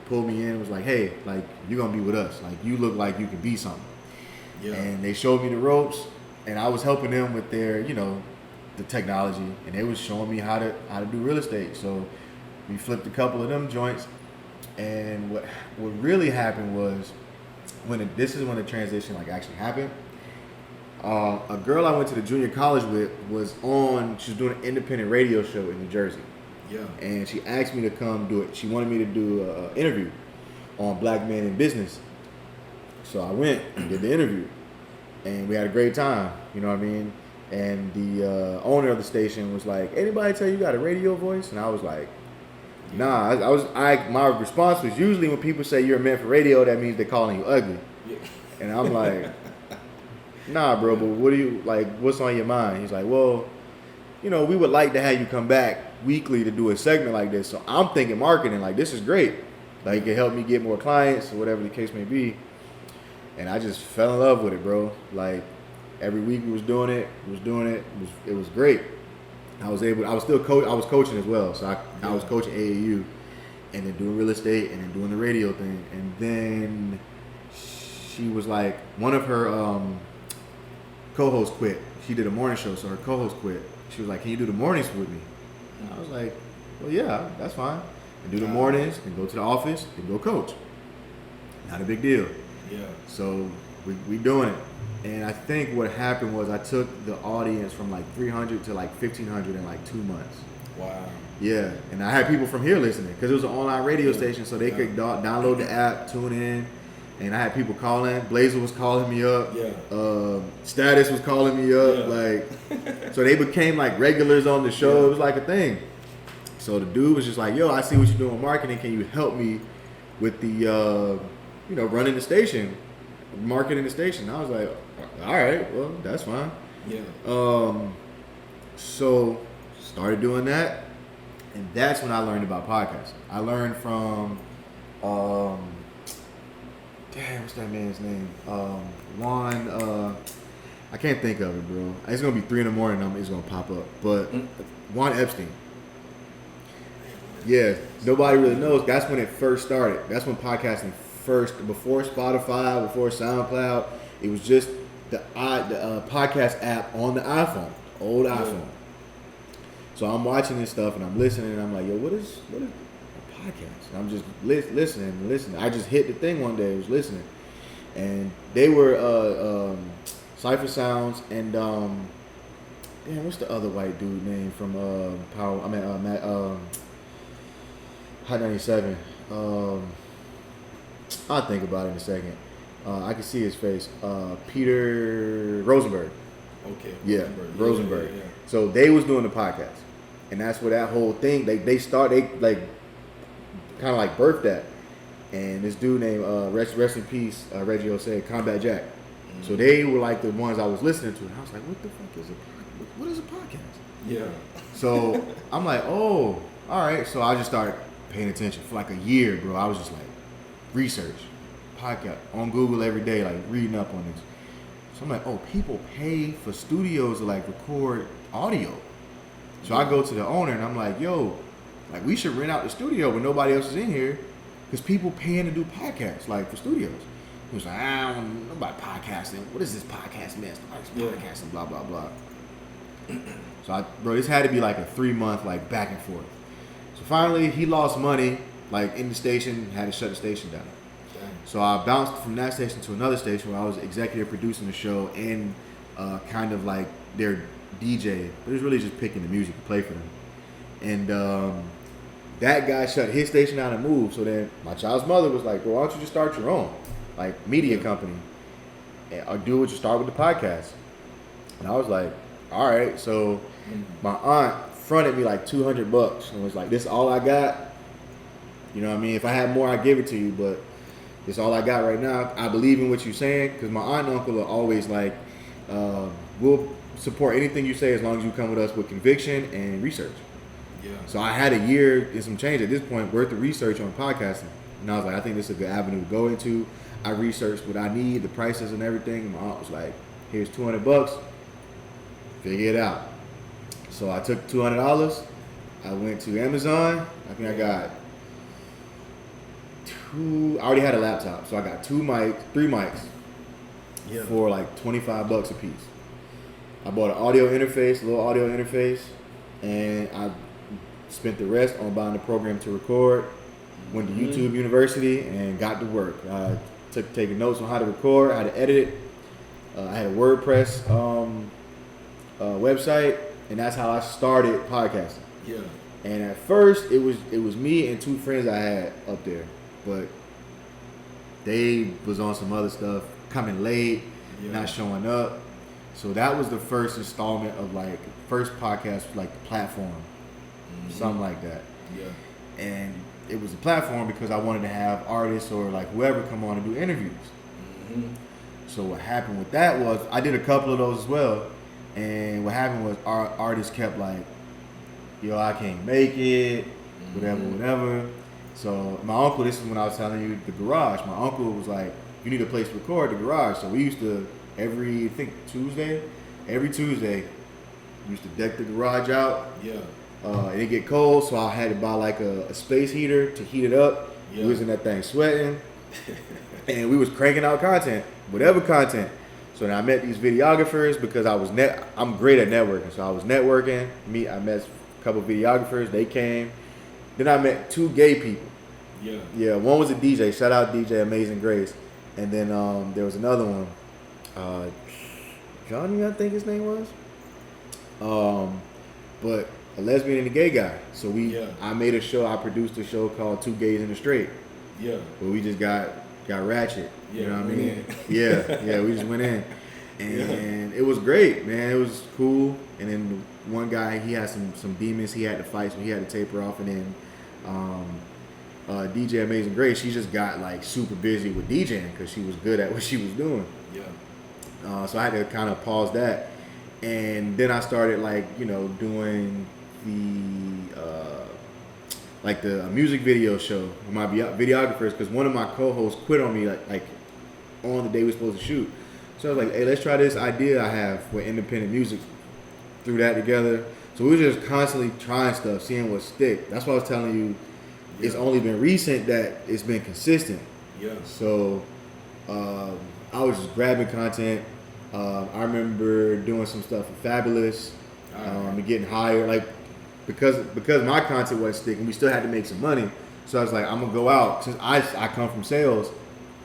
pulled me in and was like, hey, like, you're going to be with us. Like, you look like you can be something. Yeah. And they showed me the ropes, and I was helping them with their, you know, the technology, and they was showing me how to do real estate. So we flipped a couple of them joints, and what really happened was this is when the transition like actually happened. A girl I went to the junior college with she was doing an independent radio show in New Jersey. Yeah. And she asked me to come do it. She wanted me to do an interview on Black men in business. So I went and did the interview, and we had a great time. You know what I mean? And the owner of the station was like, "Anybody tell you got a radio voice?" And I was like, "Nah." My response was usually when people say you're meant for radio, that means they're calling you ugly. Yeah. And I'm like, "Nah, bro, but what do you like? What's on your mind?" He's like, "Well, you know, we would like to have you come back weekly to do a segment like this." So I'm thinking marketing, like, this is great. Like, it can help me get more clients or whatever the case may be. And I just fell in love with it, bro. Like, every week we was doing it. It was great. I was coaching as well. So I was coaching AAU and then doing real estate and then doing the radio thing. And then she was like, one of her co-hosts quit. She did a morning show, so her co-host quit. She was like, "Can you do the mornings with me?" And I was like, "Well, yeah, that's fine." And do the mornings and go to the office and go coach. Not a big deal. Yeah. So we doing it. And I think what happened was I took the audience from like 300 to like 1,500 in like 2 months. Wow. Yeah. And I had people from here listening because it was an online radio station, so they could download the app, tune in. And I had people calling. Blazer was calling me up. Yeah. Status was calling me up. Yeah. Like, so they became like regulars on the show. Yeah. It was like a thing. So the dude was just like, "Yo, I see what you're doing in marketing. Can you help me with the, running the station, marketing the station?" And I was like, "All right, well, that's fine." Yeah. So started doing that, and that's when I learned about podcasting. I learned from, what's that man's name? Juan. I can't think of it, bro. It's gonna be 3 a.m. It's gonna pop up, but Juan Epstein. Yeah, nobody really knows. That's when it first started. That's when podcasting first, before Spotify, before SoundCloud. It was just the podcast app on the iPhone, old iPhone. So I'm watching this stuff and I'm listening and I'm like, "Yo, what is a podcast?" And I'm just listening. I just hit the thing one day. I was listening, and they were Cypher Sounds and what's the other white dude name from Hot 97. I'll think about it in a second. I can see his face. Peter Rosenberg. Okay. Yeah, Rosenberg. Yeah. So they was doing the podcast, and that's where that whole thing they like kind of like birthed that. And this dude named rest in peace, Reggie said Combat Jack. Mm-hmm. So they were like the ones I was listening to, and I was like, "What the fuck is it? What is a podcast?" Yeah. So I'm like, "Oh, all right." So I just started paying attention for like a year, bro. I was just like research, podcast on Google every day, like reading up on this. So I'm like, "Oh, people pay for studios to like record audio." So I go to the owner and I'm like, "Yo, like we should rent out the studio when nobody else is in here, because people paying to do podcasts like for studios." He was like, "I don't know about podcasting. What is this podcast mess? Podcasting, blah blah blah." So this had to be like a 3-month like back and forth. So finally, he lost money, like in the station, had to shut the station down. Okay. So I bounced from that station to another station where I was executive producing the show and kind of like their DJ. But it was really just picking the music to play for them. And that guy shut his station down and moved. So then my child's mother was like, "Well, why don't you just start your own, like, media company? And do what you start with the podcast." And I was like, "All right." So my aunt fronted me like $200 and was like, "This is all I got. You know what I mean? If I had more, I'd give it to you, but this is all I got right now. I believe in what you're saying," because my aunt and uncle are always like, "We'll support anything you say as long as you come with us with conviction and research." Yeah. So I had a year and some change at this point worth of research on podcasting, and I was like, "I think this is a good avenue to go into." I researched what I need, the prices and everything. And my aunt was like, "Here's $200. Figure it out." So I took $200. I went to Amazon. I think I got I already had a laptop, so I got three mics for like $25 a piece. I bought an audio interface, a little audio interface, and I spent the rest on buying the program to record. Went to YouTube University and got to work. I taking notes on how to record, how to edit it. I had a WordPress website, and that's how I started podcasting. Yeah. And at first, it was me and 2 friends I had up there, but they was on some other stuff, coming late, not showing up. So that was the first installment of like first podcast, like the platform, something like that. Yeah. And it was a platform because I wanted to have artists or like whoever come on and do interviews. Mm-hmm. So what happened with that was I did a couple of those as well, and what happened was our artists kept like, yo, I can't make it, whatever. So my uncle, this is when I was telling you the garage. My uncle was like, you need a place to record, the garage. So we used to every Tuesday, we used to deck the garage out. Yeah. And it get cold, so I had to buy like a space heater to heat it up. Yeah. We was in that thing sweating, and we was cranking out content, whatever content. So then I met these videographers because I'm great at networking. So I was networking. I met a couple videographers. They came. Then I met 2 gay people. Yeah. Yeah. One was a DJ. Shout out DJ Amazing Grace. And then there was another one, Johnny, I think his name was. But a lesbian and a gay guy. So I made a show. I produced a show called 2 Gays in the Straight. Yeah. Where we just got ratchet. Yeah, you know what I mean? Yeah. We just went in, and it was great, man. It was cool. And then one guy, he had some demons he had to fight, so he had to taper off. And then DJ Amazing Grace, she just got like super busy with DJing because she was good at what she was doing. Yeah. So I had to kind of pause that, and then I started doing the music video show with my videographers because one of my co-hosts quit on me like on the day we were supposed to shoot. So I was like, hey, let's try this idea I have with independent music. Threw that together. So we were just constantly trying stuff, seeing what stick. That's why I was telling you, it's only been recent that it's been consistent. Yeah. So I was just grabbing content. I remember doing some stuff for Fabulous and getting hired, because my content wasn't sticking. We still had to make some money. So I was like, I'm gonna go out since I come from sales.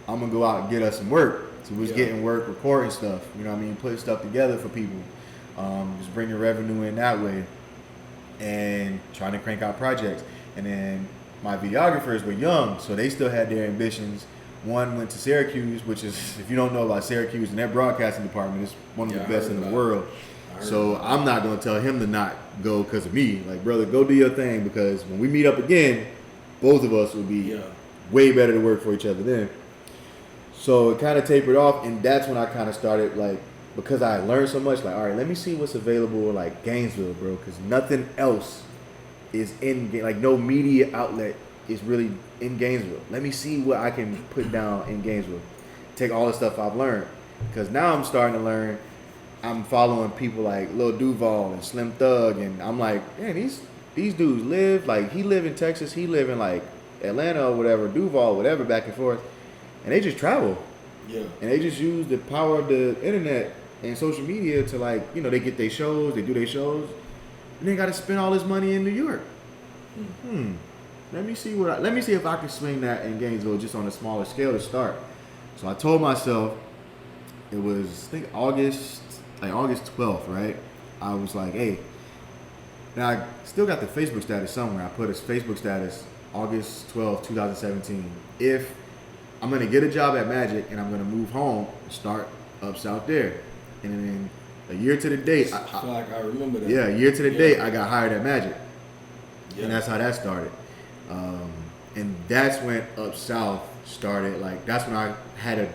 I'm gonna go out and get us some work. So we was getting work, recording stuff. You know what I mean? Putting stuff together for people. Just bringing revenue in that way, and trying to crank out projects. And then my videographers were young, so they still had their ambitions. One went to Syracuse, which is, if you don't know about Syracuse and their broadcasting department, it's one of the best in the world. So I'm not going to tell him to not go because of me. Like, brother, go do your thing, because when we meet up again, both of us will be way better to work for each other then. So it kind of tapered off, and that's when I kind of started, because I learned so much, all right, let me see what's available Gainesville, bro, because nothing else is no media outlet is really in Gainesville. Let me see what I can put down in Gainesville. Take all the stuff I've learned, because now I'm starting to learn. I'm following people like Lil Duval and Slim Thug, and I'm like, man, these dudes live, he live in Texas, he live in Atlanta or whatever, Duval, whatever, back and forth, and they just travel. Yeah. And they just use the power of the internet and social media to they get their shows, they do their shows, and they got to spend all this money in New York. Let me see if I can swing that in Gainesville just on a smaller scale to start. So I told myself, it was, I think August 12th, right? I was like, hey, now I still got the Facebook status somewhere. I put a Facebook status, August 12th, 2017. If I'm going to get a job at Magic and I'm going to move home and start up south there. And then a year to the date, I remember that. Yeah, a year to the date, I got hired at Magic. Yeah. And that's how that started. And that's when Up South started. That's when I had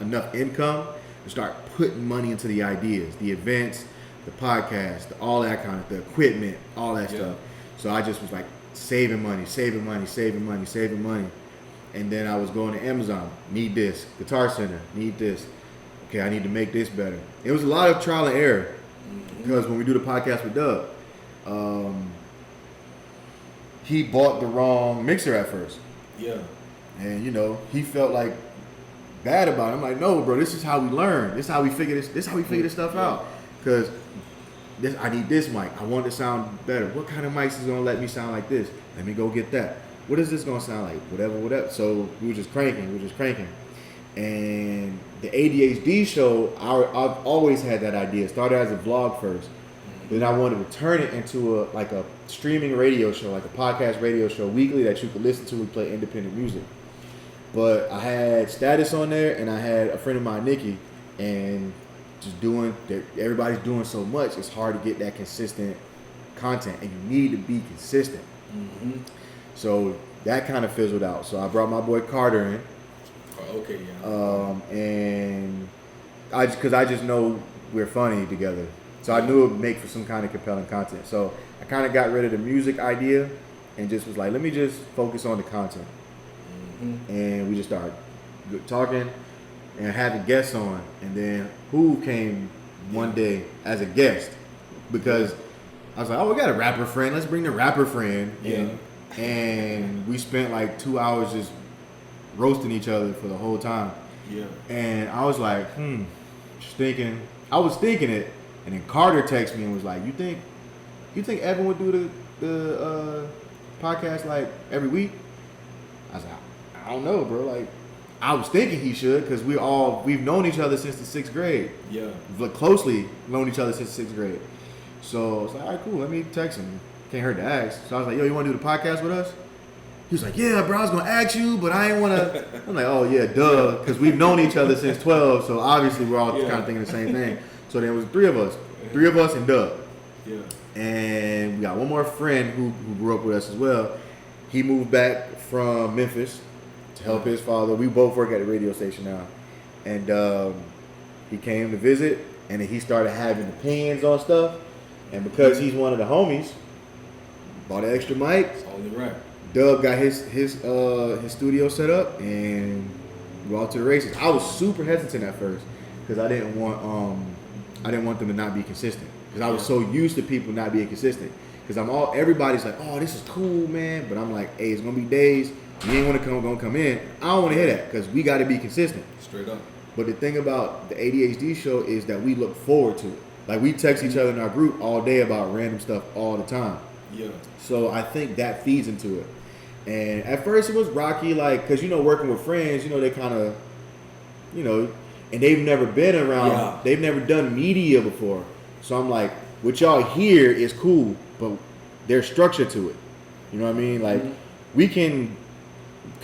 enough income to start putting money into the ideas, the events, the podcast, all that kind of, the equipment, all that stuff. So I just was saving money. And then I was going to Amazon, need this, Guitar Center, need this. Okay, I need to make this better. It was a lot of trial and error, because when we do the podcast with Doug, he bought the wrong mixer at first. Yeah. And he felt like bad about it. I'm like, no, bro, this is how we learn. This is how we figure this stuff out. Because I need this mic. I want it to sound better. What kind of mics is gonna let me sound like this? Let me go get that. What is this gonna sound like? Whatever. So we were just cranking. And the ADHD show, I've always had that idea. It started as a vlog first. Then I wanted to turn it into a streaming radio show, like a podcast radio show weekly that you could listen to and play independent music. But I had Status on there, and I had a friend of mine, Nikki, and everybody's doing so much, it's hard to get that consistent content, and you need to be consistent. Mm-hmm. So that kind of fizzled out. So I brought my boy Carter in. Oh, okay, yeah. And I just know we're funny together. So I knew it would make for some kind of compelling content. So I kind of got rid of the music idea and just was like, let me just focus on the content. Mm-hmm. And we just started talking and having guests on. And then Who came one day as a guest because I was like, oh, we got a rapper friend. Let's bring the rapper friend in. And we spent like 2 hours just roasting each other for the whole time. Yeah. And I was like, just thinking. I was thinking it. And then Carter texted me and was like, you think Evan would do the podcast like every week? I was like, I don't know, bro. Like, I was thinking he should because we've known each other since the 6th grade. Yeah. We've closely known each other since the 6th grade. So I was like, all right, cool. Let me text him. Can't hurt to ask. So I was like, yo, you want to do the podcast with us? He was like, yeah, bro, I was going to ask you, but I ain't want to. I'm like, oh, yeah, duh. Because we've known each other since 12. So obviously we're all kind of thinking the same thing. So there was three of us and Doug. Yeah. And we got one more friend who grew up with us as well. He moved back from Memphis to help his father. We both work at a radio station now. And he came to visit, and then he started having opinions on stuff. And because he's one of the homies, bought an extra mic. It's only right. Doug got his studio set up, and we were off to the races. I was super hesitant at first because I didn't want them to not be consistent because I was so used to people not being consistent. Because everybody's like, oh, this is cool, man. But I'm like, hey, it's gonna be days you ain't gonna come in. I don't want to hear that because we got to be consistent. Straight up. But the thing about the ADHD show is that we look forward to it. Like we text each other in our group all day about random stuff all the time. Yeah. So I think that feeds into it. And at first it was rocky, like, because, working with friends, they kind of, and they've never been around, they've never done media before. So I'm like, what y'all hear is cool, but there's structure to it. You know what I mean? Like, we can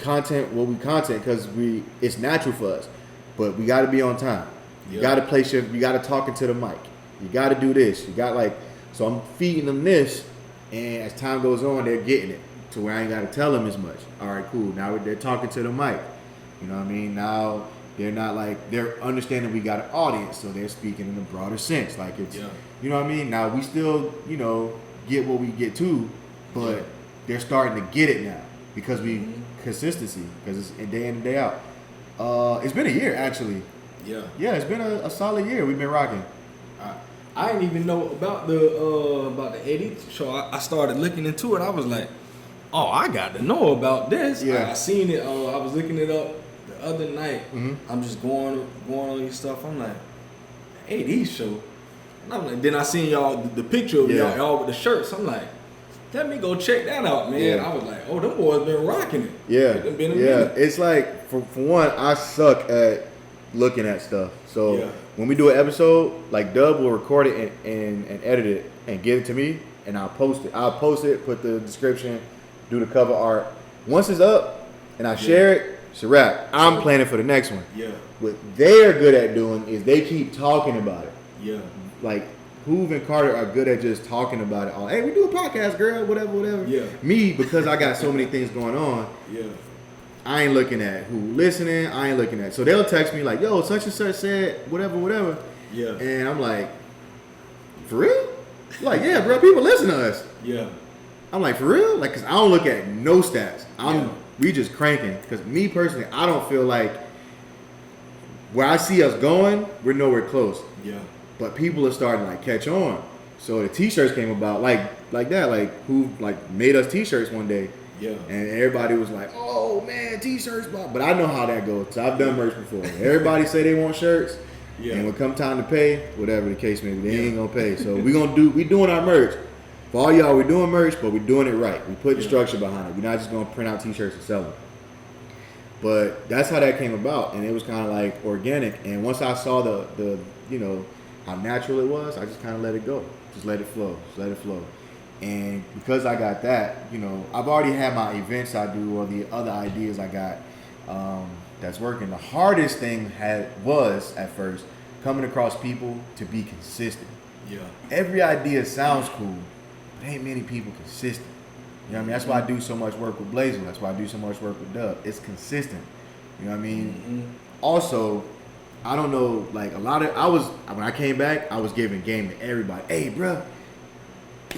content what we content because it's natural for us, but we got to be on time. You got to place you got to talk into the mic. You got to do this. You got so I'm feeding them this, and as time goes on, they're getting it to where I ain't got to tell them as much. All right, cool. Now they're talking to the mic. You know what I mean? Now they're not they're understanding we got an audience, so they're speaking in a broader sense. Like it's, you know what I mean? Now we still, get what we get to, but they're starting to get it now because consistency, because it's day in and day out. It's been a year actually. Yeah. Yeah, it's been a solid year. We've been rocking. I didn't even know about the Eddie show. I started looking into it. I was like, oh, I got to know about this. Yeah. I seen it. I was looking it up the other night. Mm-hmm. I'm just going on your stuff. I'm like, AD show. And I'm like, then I seen y'all the picture of y'all with the shirts. I'm like, let me go check that out, man. Yeah. I was like, oh, them boys been rocking it. Yeah. It been a minute. It's like for one, I suck at looking at stuff. So when we do an episode, like Dub will record it and edit it and give it to me, and I'll post it, put the description, do the cover art. Once it's up and I share it, it's a wrap. I'm planning for the next one. Yeah. What they're good at doing is they keep talking about it. Yeah. Like Hoove and Carter are good at just talking about it. All, hey, we do a podcast, girl, whatever. Yeah. Me, because I got so many things going on. Yeah. I ain't looking at who listening. I ain't looking at. So they'll text me like, yo, such and such said whatever. Yeah. And I'm like, for real? Like, yeah, bro, people listen to us. Yeah. I'm like, for real? Like, because I don't look at no stats. We just cranking. Because me personally, I don't feel like where I see us going, we're nowhere close. Yeah. But people are starting to catch on. So the t-shirts came about like that, who made us t-shirts one day. Yeah. And everybody was like, oh, oh man, t-shirts, blah. But I know how that goes. So I've done merch before. Everybody say they want shirts, and when come time to pay, whatever the case may be, they ain't gonna pay. So we doing our merch. For all y'all, we're doing merch, but we're doing it right. We put the structure behind it. We're not just gonna print out t-shirts and sell them. But that's how that came about, and it was kind of like organic. And once I saw the how natural it was, I just kind of let it go. Just let it flow. And because I got that, I've already had my events I do or the other ideas I got that's working. The hardest thing was at first coming across people to be consistent. Yeah. Every idea sounds cool, but ain't many people consistent. You know what I mean? That's why I do so much work with Blazer. That's why I do so much work with Dub. It's consistent. You know what I mean? Mm-hmm. Also, I don't know, like when I came back, I was giving game to everybody. Hey, bro,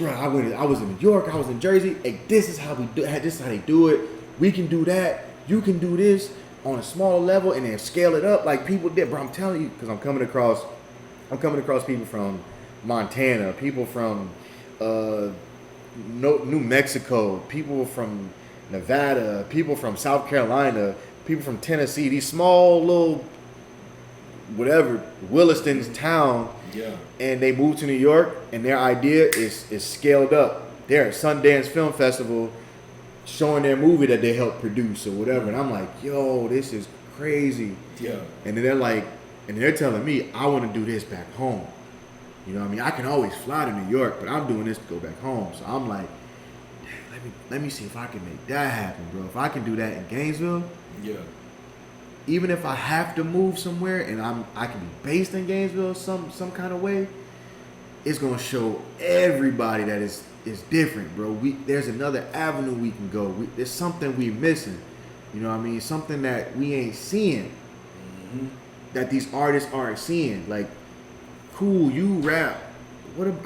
I was in New York, I was in Jersey. Hey, this is how we do. This is how they do it. We can do that. You can do this on a smaller level and then scale it up like people did. Bro, I'm telling you, because I'm coming across people from Montana, people from New Mexico, people from Nevada, people from South Carolina, people from Tennessee. These small little whatever Williston's town. Yeah. And they moved to New York, and their idea is scaled up. They're at Sundance Film Festival showing their movie that they helped produce or whatever. And I'm like, yo, this is crazy. Yeah. And then they're telling me, I want to do this back home. You know what I mean? I can always fly to New York, but I'm doing this to go back home. So I'm like, let me see if I can make that happen, bro. If I can do that in Gainesville. Yeah. Even if I have to move somewhere and I can be based in Gainesville some kind of way, it's gonna show everybody that is different, bro. There's another avenue we can go. There's something we missing. You know what I mean? Something that we ain't seeing. Mm-hmm. That these artists aren't seeing. Like, cool, you rap.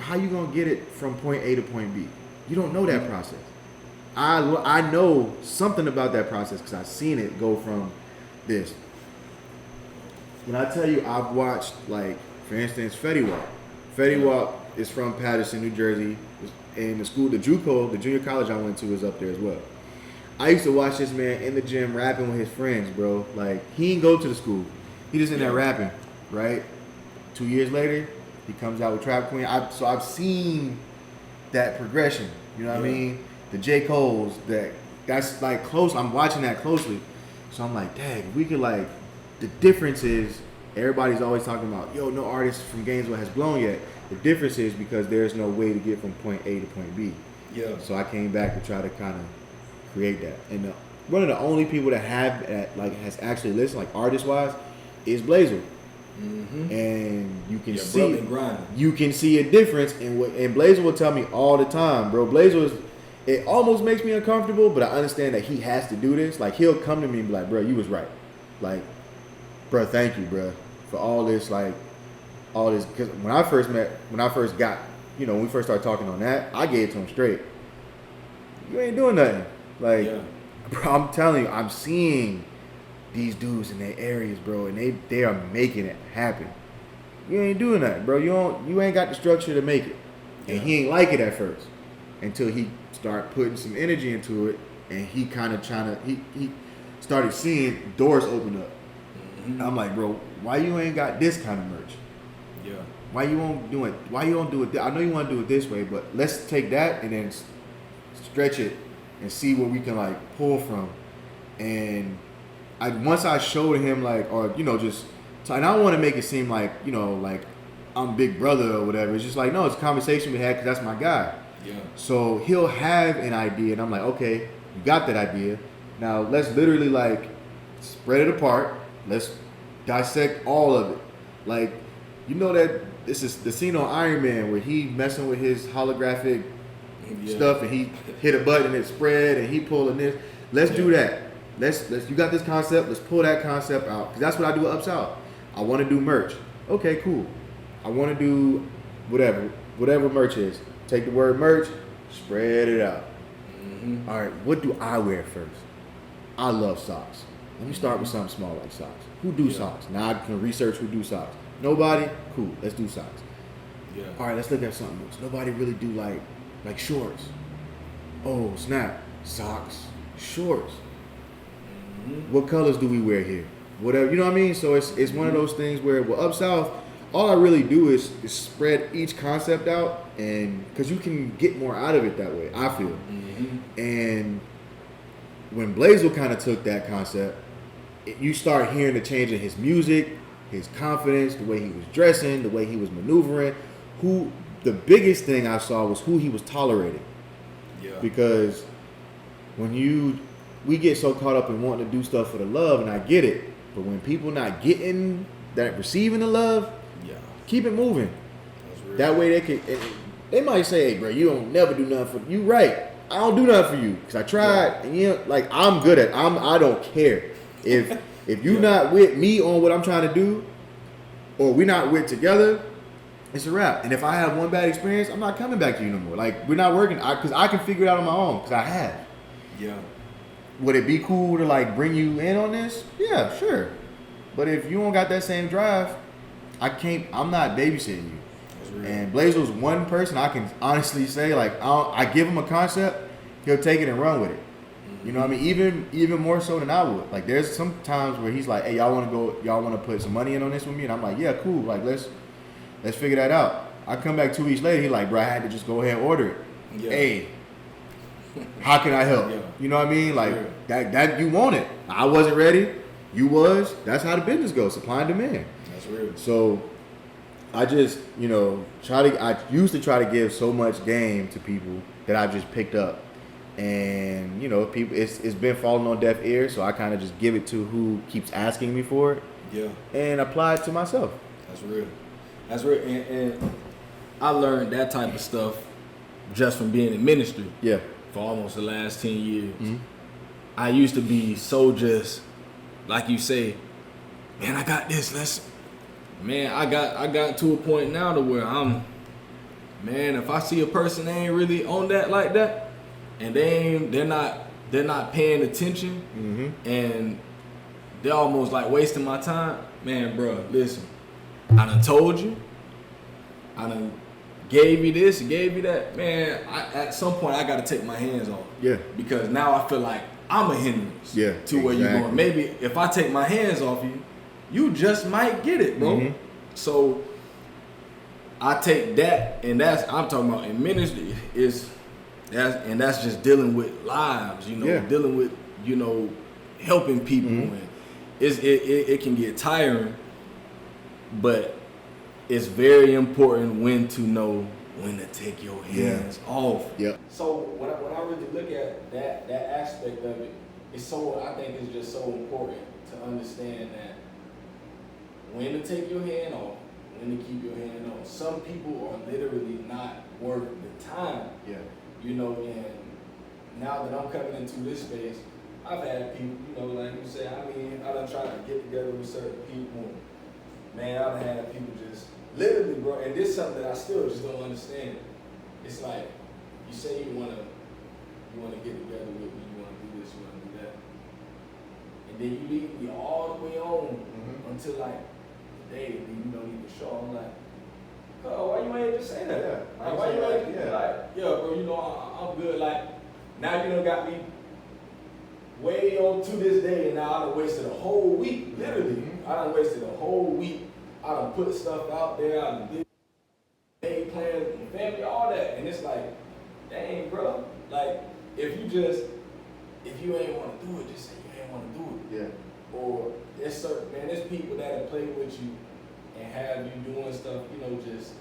How you gonna get it from point A to point B? You don't know that process. I know something about that process because I've seen it go from this. When I tell you I've watched, like, for instance, Fetty Wap. Fetty Wap is from Patterson, New Jersey, and the JUCO, the junior college I went to, is up there as well. I used to watch this man in the gym rapping with his friends, bro. Like, he didn't go to the school. He just in there rapping, right? 2 years later, he comes out with Trap Queen. So I've seen that progression. You know what I mean? The J. Cole's, that's like close. I'm watching that closely. So I'm like, dang, we could, like, the difference is everybody's always talking about, yo, no artist from Gainesville has blown yet. The difference is because there's no way to get from point A to point B. Yeah. So I came back to try to kind of create that. And one of the only people that has actually listened, like artist-wise, is Blazer. Mm-hmm. And you can see a difference and Blazer will tell me all the time, bro. It almost makes me uncomfortable, but I understand that he has to do this. Like, he'll come to me and be like, bro, you was right. Like, bro, thank you, bro, for all this. Because when we first started talking on that, I gave it to him straight. You ain't doing nothing. Like, bro, I'm telling you, I'm seeing these dudes in their areas, bro, and they are making it happen. You ain't doing that, bro. You ain't got the structure to make it. And he ain't like it at first until he start putting some energy into it, and he kind of he started seeing doors open up. Mm-hmm. I'm like, bro, why you ain't got this kind of merch? Yeah. Why you don't do it? I know you want to do it this way, but let's take that and then stretch it and see what we can, like, pull from. And once I showed him, like, or and I don't want to make it seem like, like I'm big brother or whatever. It's just like, no, it's a conversation we had because that's my guy. Yeah. So he'll have an idea, and I'm like, okay, you got that idea. Now let's literally, like, spread it apart. Let's dissect all of it. Like, that this is the scene on Iron Man where he messing with his holographic stuff, and he hit a button and it spread, and he pulling this. Let's do that. Let's you got this concept. Let's pull that concept out, because that's what I do Up South. I want to do merch. Okay, cool. I want to do whatever merch is. Take the word merch, spread it out. Mm-hmm. All right, what do I wear first? I love socks. Let me start with something small like socks. Who do socks? Now I can research who do socks. Nobody? Cool, let's do socks. Yeah. All right, let's look at something else. Nobody really do like shorts. Oh, snap. Socks, shorts. What colors do we wear here? Whatever, you know what I mean? So it's one of those things where, well, up south, all I really do is spread each concept out, and because you can get more out of it that way, I feel. And when Blazel kind of took that concept, you start hearing the change in his music, his confidence, the way he was dressing, the way he was maneuvering. The biggest thing I saw was who he was tolerating. Yeah. Because when we get so caught up in wanting to do stuff for the love, and I get it, but when people not getting that, receiving the love, keep it moving. That way they might say, hey, bro, you don't never do nothing for you. Right. I don't do nothing for you because I tried, and like I'm good at. I don't care if you not with me on what I'm trying to do, or we not with together. It's a wrap. And if I have one bad experience, I'm not coming back to you no more. Like we're not working because I can figure it out on my own because I have. Yeah. Would it be cool to like bring you in on this? Yeah, sure. But if you don't got that same drive, I'm not babysitting you. And Blazel's one person I can honestly say, like, I give him a concept, he'll take it and run with it. You know what I mean? Even more so than I would. Like, there's some times where he's like, hey, y'all want to put some money in on this with me? And I'm like, yeah, cool. Like, let's figure that out. I come back 2 weeks later, he's like, bro, I had to just go ahead and order it. Yeah. Hey, how can I help? Yeah. You know what I mean? Like, that you want it. I wasn't ready. You was. That's how the business goes, supply and demand. That's real. So I just, I used to try to give so much game to people that I've just picked up. And, people, it's been falling on deaf ears, so I kind of just give it to who keeps asking me for it. Yeah. And apply it to myself. That's real. That's real. And I learned that type of stuff just from being in ministry. Yeah. For almost the last 10 years. Mm-hmm. I used to be so just, like you say, man, I got this, I got to a point now to where if I see a person they ain't really on that like that, and they're not paying attention, and they're almost like wasting my time, man, bro, listen, I done told you, I done gave you this, gave you that, man, at some point I gotta take my hands off. Yeah. Because now I feel like I'm a hindrance to where you're going. Maybe if I take my hands off you, you just might get it, bro. Mm-hmm. So I take that, and I'm talking about in ministry that's just dealing with lives, dealing with helping people, and it can get tiring, but it's very important when to know when to take your hands off. Yeah. So when I really look at that aspect of it, I think it's just so important to understand that when to take your hand off, when to keep your hand on. Some people are literally not worth the time. Yeah. And now that I'm coming into this space, I've had people, like you say, I done tried to get together with certain people. Man, I've had people just literally, bro, and this is something that I still just don't understand. It's like, you say you wanna get together with me, you wanna do this, you wanna do that. And then you leave me all the way on until like the day that you don't even show. I'm like, oh, why you ain't just saying that? Yeah. Like, why you ain't like, bro, I'm good. Like, now you done got me way on to this day, and now I done wasted a whole week, literally. I done wasted a whole week. I done put stuff out there, I done did plans with my family, all that. And it's like, dang, bro. Like, if you ain't want to do it, just say you ain't want to do it. Yeah. Or there's people that'll play with you and have you doing stuff, just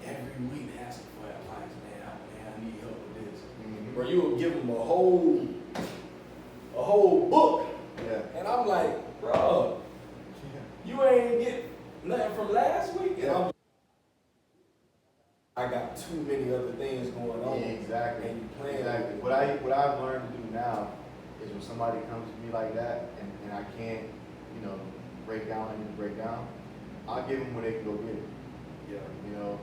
every week asking for advice, man, I need help with this. Or you will give them a whole book. Yeah. And I'm like, bro, you ain't get nothing from last week. And I got too many other things going on. Yeah, exactly. And you playing. Exactly. What I've learned to do now is when somebody comes to me like that and I can't, break down, I'll give them where they can go get it. Yeah.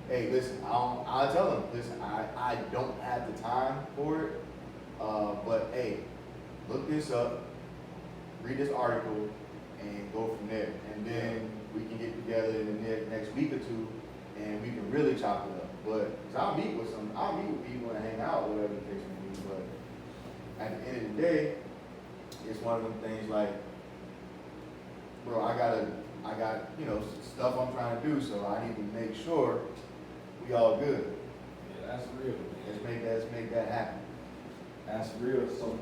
Hey, listen, I'll tell them, listen, I don't have the time for it, but hey, look this up, read this article, and go from there. And then we can get together in the next week or two, and we can really chop it up. But I'll meet with people and hang out, whatever the case may be. But at the end of the day, it's one of them things like, bro, I got stuff I'm trying to do, so I need to make sure we all good. Yeah, that's real, man. Let's make that happen. That's real. So,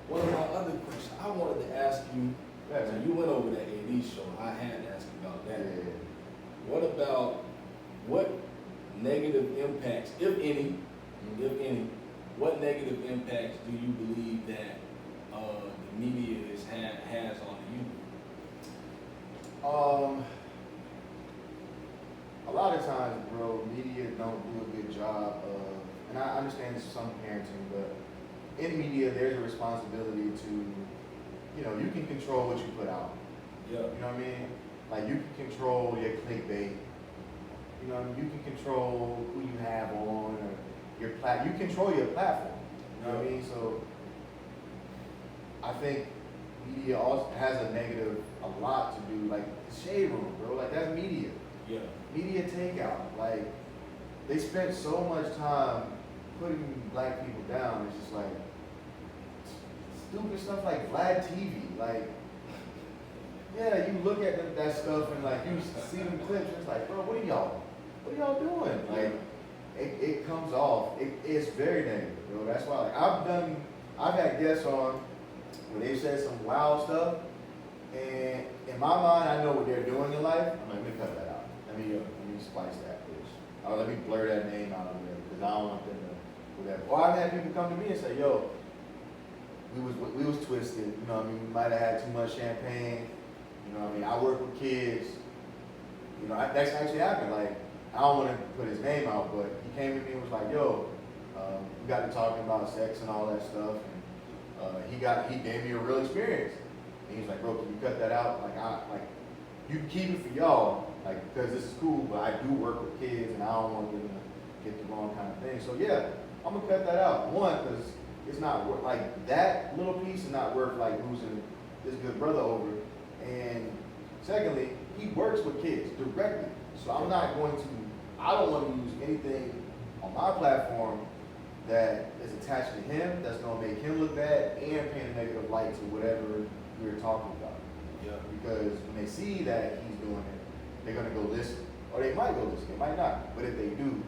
one of my other questions I wanted to ask you. Yeah, So man. you went over that AD show. I had to ask you about that. Yeah. What about what negative impacts, if any, what negative impacts do you believe that the media has on you? A lot of times, bro, media don't do a good job of, and I understand some parenting, but in media, there's a responsibility to, you can control what you put out. Yeah. You know what I mean? Like, you can control your clickbait. You know, you can control who you have on, or you control your platform. You know what I mean? So, I think media also has a lot to do, like the shade room, bro. Like, that's media. Yeah. Media takeout. Like, they spent so much time putting black people down. It's just like stupid stuff like Vlad TV. Like, yeah, you look at that stuff and like you see them clips. And it's like, bro, what are y'all doing? Like, it comes off. It's very negative, bro. That's why, like, I've had guests on where they said some wild stuff, and in my mind, I know what they're doing in life. I'm like, let me cut that out. Let me splice that, bitch. Or let me blur that name out of there because I don't want them to whatever. Or I've had people come to me and say, yo, we was twisted. You know what I mean? We might have had too much champagne. You know what I mean? I work with kids. You know, that's actually happened. Like, I don't want to put his name out, but he came to me and was like, yo, we got to talking about sex and all that stuff. And he gave me a real experience. And he's like, bro, can you cut that out? Like, you can keep it for y'all, like, because this is cool, but I do work with kids and I don't want them to get the wrong kind of thing. So yeah, I'm gonna cut that out. One, because it's not worth, like, that little piece is not worth like losing this good brother over. And secondly, he works with kids directly. So I don't want to use anything on my platform that is attached to him that's gonna make him look bad and paint a negative light to whatever we were talking about. Yeah. Because when they see that he's doing it, they're gonna go listen. Or they might go listen, they might not. But if they do,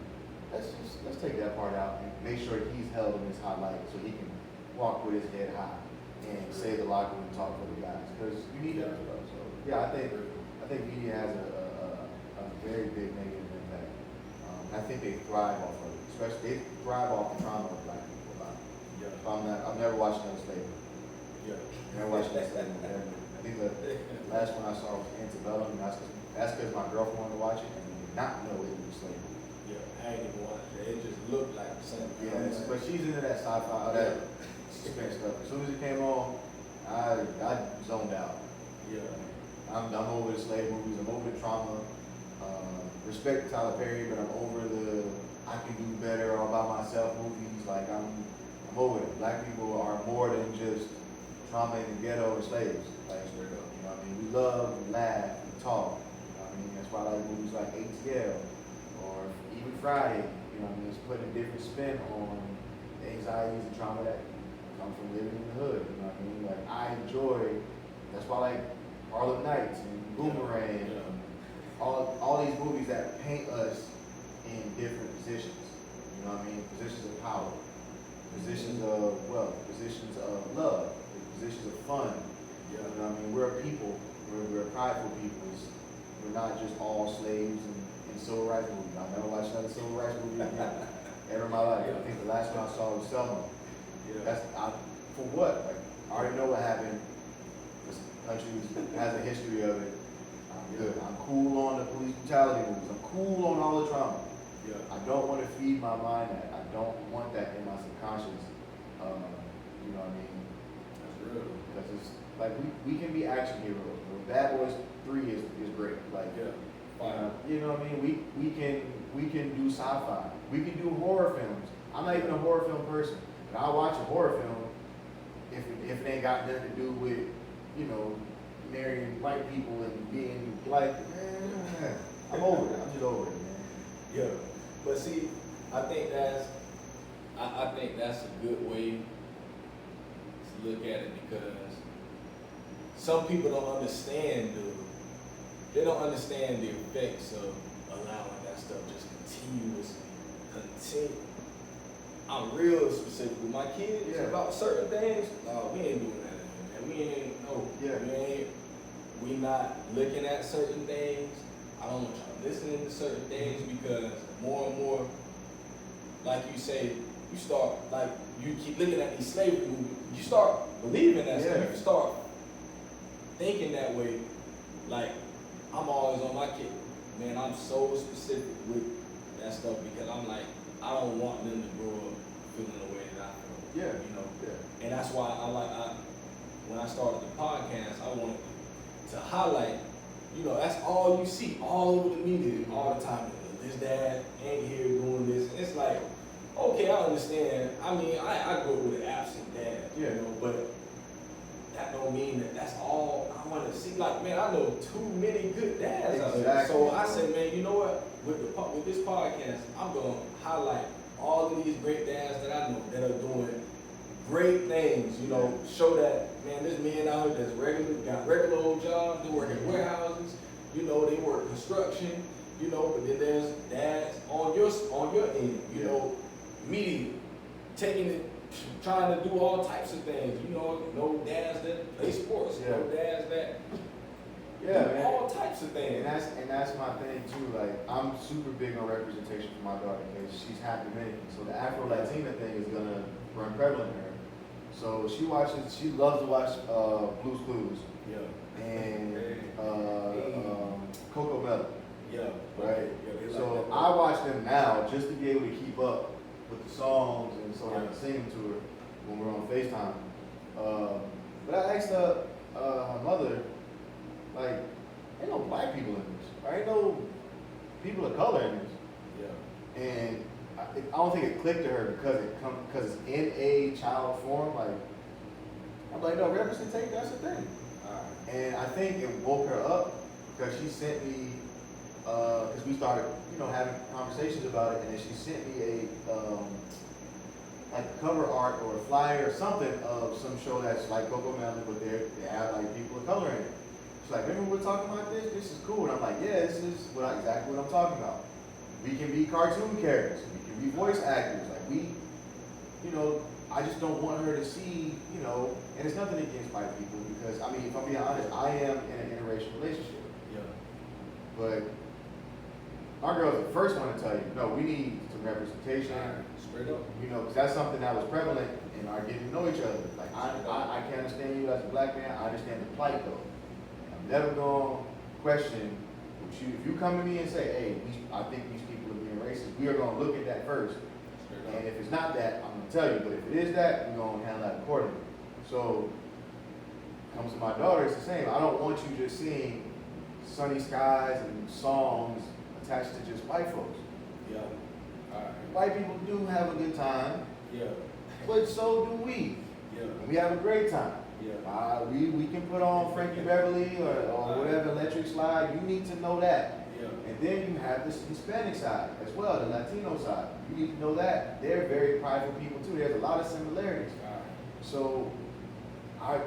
let's take that part out and make sure he's held in his highlight so he can walk with his head high and say the locker room talk for the guys. Because you need that as well. So yeah, I think media has a very big negative impact. And I think they thrive off of it. Especially they thrive off the trauma of black people a lot. Yeah. I've never watched another slavery. Yeah. Never watched that slavery ever. I think the last one I saw was Antebellum, and that's because my girlfriend wanted to watch it and did not know it was slavery. Yeah, I ain't even watched it. It just looked like the same. Yeah, but she's into that sci-fi, that suspense stuff. As soon as it came on, I zoned out. Yeah. I'm over the slave movies. I'm over the trauma. Respect Tyler Perry, but I'm over the I can do better all by myself movies. Like, I'm over it. Black people are more than just trauma in the ghetto and slaves. Like, you know what I mean? We love, we laugh, we talk. You know what I mean? That's why I like movies like ATL or even Friday. You know what I mean? It's putting a different spin on the anxieties and trauma that come from living in the hood. You know what I mean? Like, I enjoy. That's why I like Harlem Nights and Boomerang. Yeah. All these movies that paint us in different positions. You know what I mean? Positions of power, positions of wealth, positions of love, positions of fun. Yeah. You know what I mean? We're a people. We're a prideful people. We're not just all slaves and civil rights movies. I've never watched another civil rights movie again ever in my life. I think the last one I saw was Selma. Yeah. For what? Like, I already know what happened. This country has a history of it. I'm good. I'm cool on the police brutality movies. I'm cool on all the trauma. Yeah. I don't want to feed my mind that. I don't want that in my subconscious. You know what I mean? That's real. Because it's like we can be action heroes. Bad Boys 3 is great. Like, yeah. You know what I mean? We can do sci-fi. We can do horror films. I'm not even a horror film person, but I watch a horror film if it ain't got nothing to do with, you know, marrying white people and being like, I'm over it. I'm just over it, man. Yeah. But see, I think that's a good way. to look at it because some people don't understand they don't understand the effects of allowing that stuff just continue. I'm real specific with my kids about certain things. No, we ain't doing that, and we ain't we not looking at certain things. I don't want y'all listening to certain things because more and more, like you say, you start like you keep looking at these slavery movies. You start believing that stuff. You start thinking that way. Like I'm always on my kid. Man, I'm so specific with that stuff because I'm like I don't want them to grow up feeling the way that I feel. Yeah. You know. Yeah. And that's why when I started the podcast, I wanted to highlight. You know, that's all you see all over the media all the time. This dad ain't here doing this. And it's like, okay, I understand. I mean, I grew up with an absent dad, you know, but that don't mean that that's all I want to see. Like, man, I know too many good dads out there. So I said, man, you know what? With this podcast, I'm going to highlight all of these great dads that I know that are doing great things, you know, show that, man, there's men out here that's got regular old jobs, they work at warehouses, you know, they work construction, you know, but then there's dads on your end, you know, media, taking it, trying to do all types of things, you know, no dads that play sports, no dads that do all types of things. And that's my thing too, like, I'm super big on representation for my daughter because she's half Dominican, so the Afro-Latina thing is gonna run prevalent in her. So she loves to watch Blue's Clues. Yeah. And Coco Melon. Yeah. Right? Yeah, so I watch them now just to be able to keep up with the songs and so I can sing them to her when we're on FaceTime. But I asked her mother, like, ain't no black people in this. Or ain't no people of color in this. Yeah. And I don't think it clicked to her because it's in a child form. Like I'm like, no, representation, that's the thing. And I think it woke her up because she sent me because we started, you know, having conversations about it, and then she sent me a like cover art or a flyer or something of some show that's like Coco Melon, but they have like people of color in it. She's like, remember we're talking about this? This is cool. And I'm like, yeah, this is exactly what I'm talking about. We can be cartoon characters. We voice actors, like we, you know, I just don't want her to see, you know, and it's nothing against white people because, I mean, if I'm being honest, I am in an interracial relationship. Yeah. But our girl's the first one to tell you, no, we need some representation. Straight up. You know, because that's something that was prevalent in our getting to know each other. Like, I can't understand you as a black man, I understand the plight though. I'm never going to question if you come to me and say, hey, I think these people are being racist, we are going to look at that first. And if it's not that, I'm going to tell you. But if it is that, we're going to handle that accordingly. So, comes to my daughter, it's the same. I don't want you just seeing sunny skies and songs attached to just white folks. Yeah. White people do have a good time. Yeah. But so do we. Yeah. And we have a great time. Yeah. We can put on Frankie Beverly or whatever electric slide. You need to know that. Yeah. And then you have this Hispanic side as well, the Latino side. You need to know that. They're very prideful people too. There's a lot of similarities. So I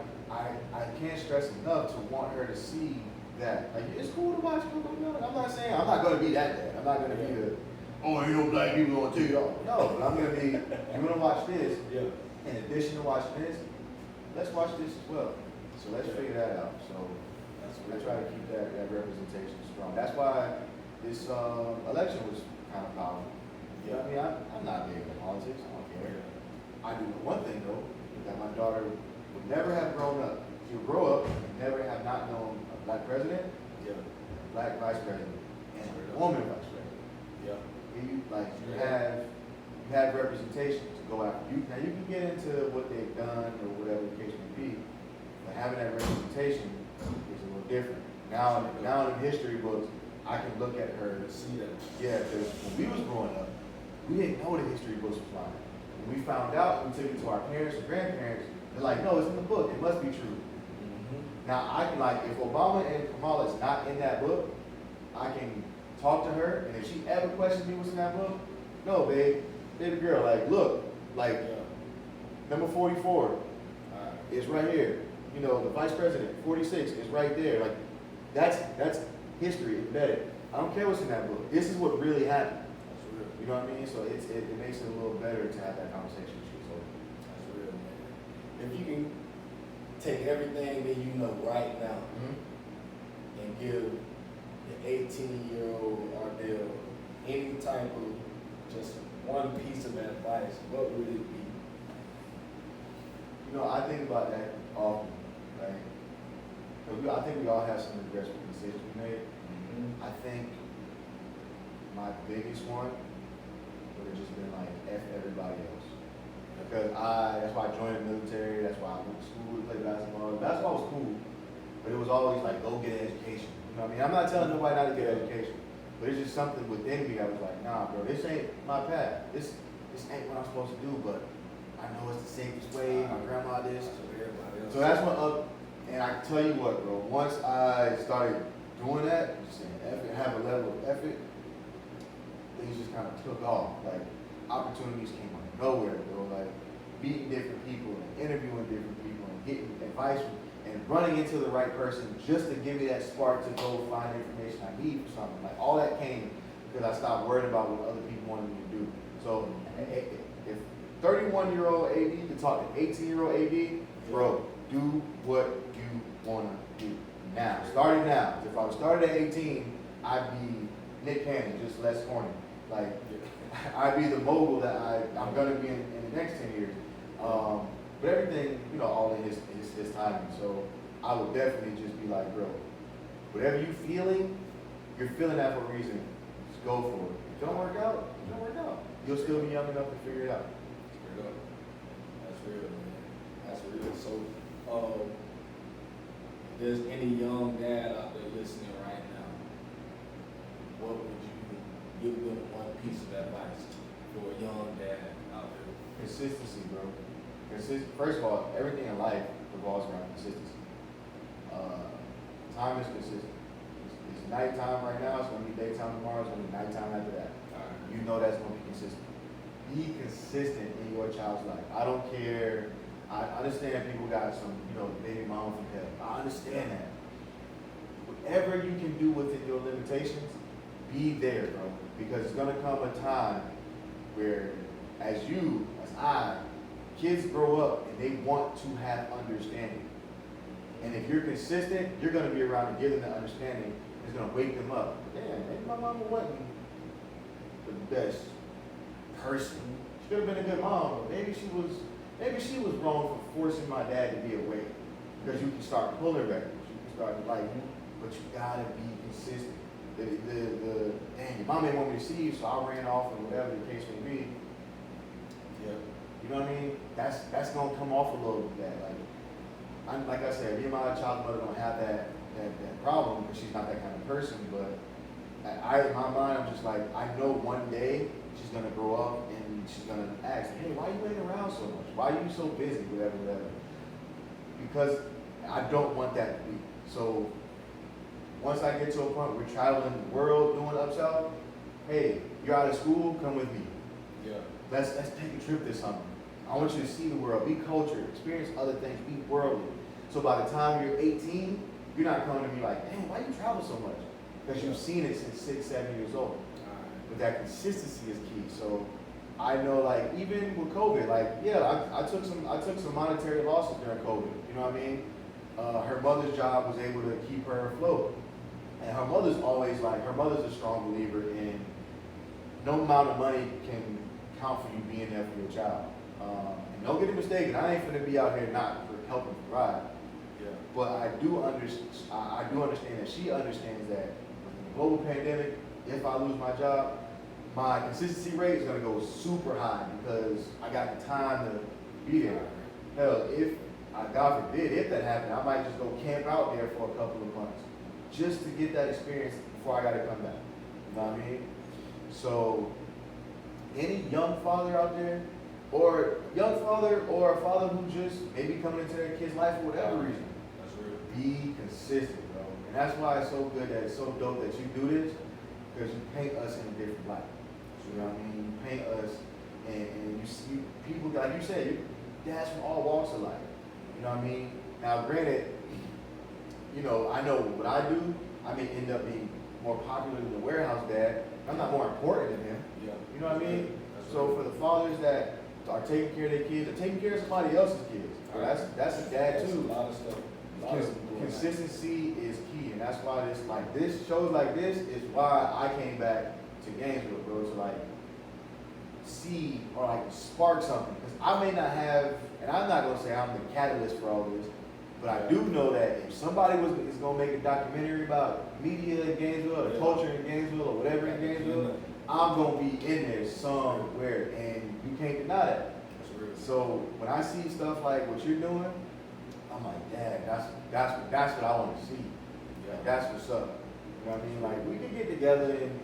can't stress enough to want her to see that. Like, it's cool to watch Coco Melon. I'm not saying I'm not gonna be that dad. I'm not gonna be the ain't no black people on TikTok. No, but I'm gonna be, you're gonna watch this. Yeah. In addition to watching this, let's watch this as well. So let's figure that out. So I try to keep that representation strong. That's why this election was kind of powerful. Yeah. I mean, I'm not big in politics. I don't care. I do know one thing though, that my daughter would never have grown up. She would grow up and never have not known a black president, a black vice president, and a woman vice president. Yeah. You have representation to go after. Now you can get into what they've done or whatever the case may be, but having that representation is a little different. Now in history books, I can look at her and see that. Yeah, because when we was growing up, we didn't know the history books was lying. When we found out, we took it to our parents or grandparents. They're like, no, it's in the book. It must be true. Mm-hmm. Now I can if Obama and Kamala is not in that book, I can talk to her, and if she ever questions me what's in that book, no, baby girl, look, number 44, is right here. You know, the vice president, 46, is right there. Like, that's history embedded. I don't care what's in that book. This is what really happened. That's real. You know what I mean? So it makes it a little better to have that conversation with you. So That's real, man. If you can take everything that you know right now and give the 18-year-old Ardell any type of just one piece of advice, what would it be? you know, I think about that often, right? 'Cause I think we all have some regrets with decisions we made. I think my biggest one would have just been like F everybody else. Because that's why I joined the military, that's why I went to school to play basketball. Basketball was cool, but it was always like, go get an education. You know what I mean? I'm not telling nobody not to get an education, but it's just something within me that was like, nah, bro, this ain't my path. This ain't what I'm supposed to do, but I know it's the safest way. My grandma this. So that's what and I tell you what, bro, once I started doing that, just saying effort, have a level of effort, things just kind of took off. Like, opportunities came out of nowhere, bro. Like, meeting different people and interviewing different people and getting advice and running into the right person just to give me that spark to go find the information I need for something. Like, all that came because I stopped worrying about what other people wanted me to do. So, if 31-year-old AD can talk to 18-year-old AD, bro, do what you want to do now. Starting now. If I was started at 18, I'd be Nick Cannon, just less corny. Like, I'd be the mogul that I'm going to be in the next 10 years. But everything, you know, all in his timing. So I would definitely just be like, bro, whatever you're feeling that for a reason. Just go for it. If it don't work out, it don't work out. You'll still be young enough to figure it out. Straight up. That's real, man. That's real. So, if there's any young dad out there listening right now, what would you give them one piece of advice for a young dad out there? Consistency, bro. First of all, everything in life revolves around consistency. Time is consistent. It's nighttime right now, it's going to be daytime tomorrow, it's going to be nighttime after that. You know that's going to be consistent. Be consistent in your child's life. I don't care. I understand people got some, you know, baby mama from hell. I understand that. Whatever you can do within your limitations, be there, bro. Because it's going to come a time where, as kids grow up and they want to have understanding. And if you're consistent, you're going to be around to give them that understanding. It's going to wake them up. Damn, maybe my mama wasn't the best person. She could have been a good mom, but maybe she was wrong for forcing my dad to be away. Because you can start pulling records. You can start like, but you gotta be consistent. Dang, your mom didn't want me to see you, so I ran off and whatever the case may be. Yeah. You know what I mean? That's gonna come off a little bit. Like I said, me and my child mother don't have that problem because she's not that kind of person. But in my mind, I'm just like, I know one day she's gonna grow up and she's gonna ask, hey, why are you laying around so much? Why are you so busy? Whatever. Because I don't want that to be. So once I get to a point where we're traveling the world, doing upsell, hey, you're out of school, come with me. Yeah. Let's take a trip this summer. I want you to see the world, be cultured, experience other things, be worldly. So by the time you're 18, you're not coming to me like, dang, why do you travel so much? Because you've seen it since 6, 7 years old. But that consistency is key. So I know, like, even with COVID, like, yeah, I took some monetary losses during COVID. You know what I mean? Her mother's job was able to keep her afloat. And her mother's a strong believer in no amount of money can count for you being there for your child. And don't get it mistaken, I ain't gonna be out here not for helping provide. Yeah. But I do understand that she understands that with the global pandemic, if I lose my job, my consistency rate is gonna go super high because I got the time to be there. Hell, God forbid, if that happened, I might just go camp out there for a couple of months just to get that experience before I gotta come back. You know what I mean? So, any young father out there, or a father who just maybe coming into their kid's life for whatever reason, that's real. be consistent, bro. And that's why it's so good that it's so dope that you do this, because you paint us in a different light. You know what I mean? You paint us, and you see people, like you said, dads from all walks of life. You know what I mean? Now, granted, you know, I know what I do, I may end up being more popular than the warehouse dad. I'm not more important than him. Yeah. You know what I mean? That's So right. for the fathers that are taking care of their kids, are taking care of somebody else's kids. So that's a dad That's too. a lot of stuff. A lot of stuff going on. Consistency is key, and that's why this shows like this is why I came back to Gainesville, bro, to like see or like spark something. Because I may not have, and I'm not gonna say I'm the catalyst for all this, but I do know that if somebody is gonna make a documentary about media in Gainesville, or culture in Gainesville, or whatever in Gainesville, I'm gonna be in there somewhere, and you can't deny that. That's real. So when I see stuff like what you're doing, I'm like, Dad, that's what I want to see. Yeah. That's what's up. You know what I mean? Like we can get together and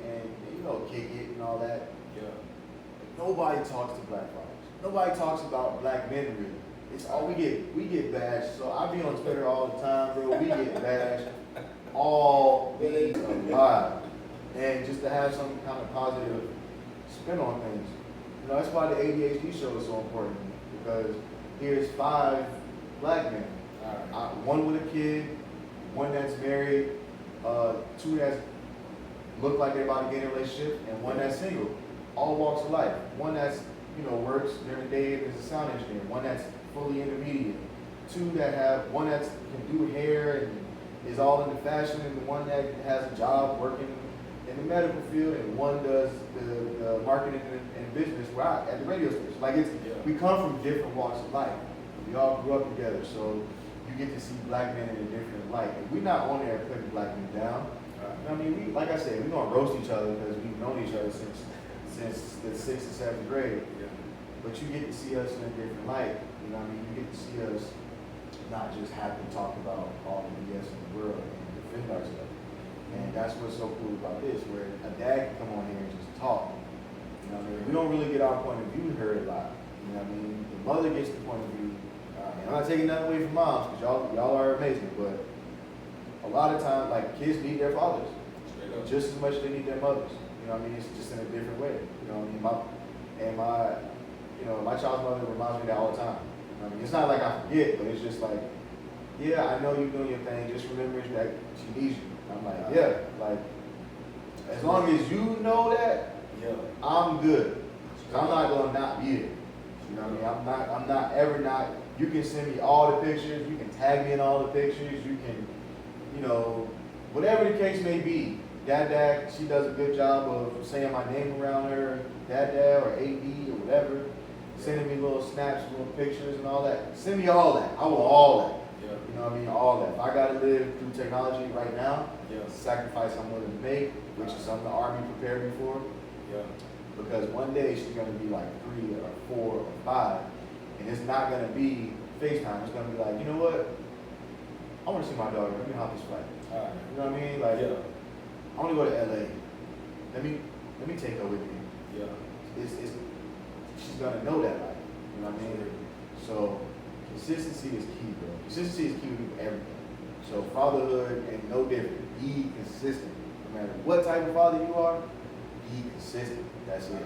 you know kick it and all that. Yeah. But nobody talks to black fathers. Nobody talks about black men really. It's all we get bashed. So I be on Twitter all the time, bro. We get bashed all the time. And just to have some kind of positive spin on things. You know, that's why the ADHD show is so important, because here's 5 black men. One with a kid, one that's married, 2 that's look like they're about to get in a relationship, and one that's single. All walks of life. One that's, you know, works during the day as a sound engineer. One that's fully into media. 2 that have, one that can do hair and is all into fashion, and the one that has a job working in the medical field, and one does the marketing and business at the radio station. Like we come from different walks of life. We all grew up together, so you get to see black men in a different light. And we're not on there putting black men down. I mean, like I said, we're gonna roast each other because we've known each other since the 6th and 7th grade. Yeah. But you get to see us in a different light. You know what I mean? You get to see us not just happy to talk about all the BS in the world and defend ourselves. And that's what's so cool about this, where a dad can come on here and just talk. You know what I mean? We don't really get our point of view heard a lot. You know what I mean? The mother gets the point of view. And I'm not taking nothing away from moms, because y'all are amazing, but a lot of times, like, kids need their fathers just as much as they need their mothers. You know what I mean? It's just in a different way. You know what I mean? My child's mother reminds me of that all the time. You know what I mean? It's not like I forget, but it's just like, yeah, I know you're doing your thing. Just remember that she needs you. I'm like, yeah, like, as long as you know that, I'm good. I'm not gonna not be there. You know what I mean? I'm not ever not. You can send me all the pictures. You can tag me in all the pictures. You can, you know, whatever the case may be. Dad, she does a good job of saying my name around her. Dad, or AD or whatever. Sending me little snaps, little pictures and all that. Send me all that. I want all that. You know what I mean? All that. If I gotta live through technology right now, sacrifice I'm willing to make, which is something the Army prepared me for. Because one day she's gonna be like 3 or 4 or 5, and it's not gonna be FaceTime. It's gonna be like, you know what? I wanna see my daughter. Let me hop this flight. You know what I mean? Like, I wanna go to LA. Let me take her with me. She's gonna know that life. You know what I mean? So consistency is key, bro. Consistency is key with everything. So fatherhood ain't no different. Be consistent. No matter what type of father you are, be consistent. That's it.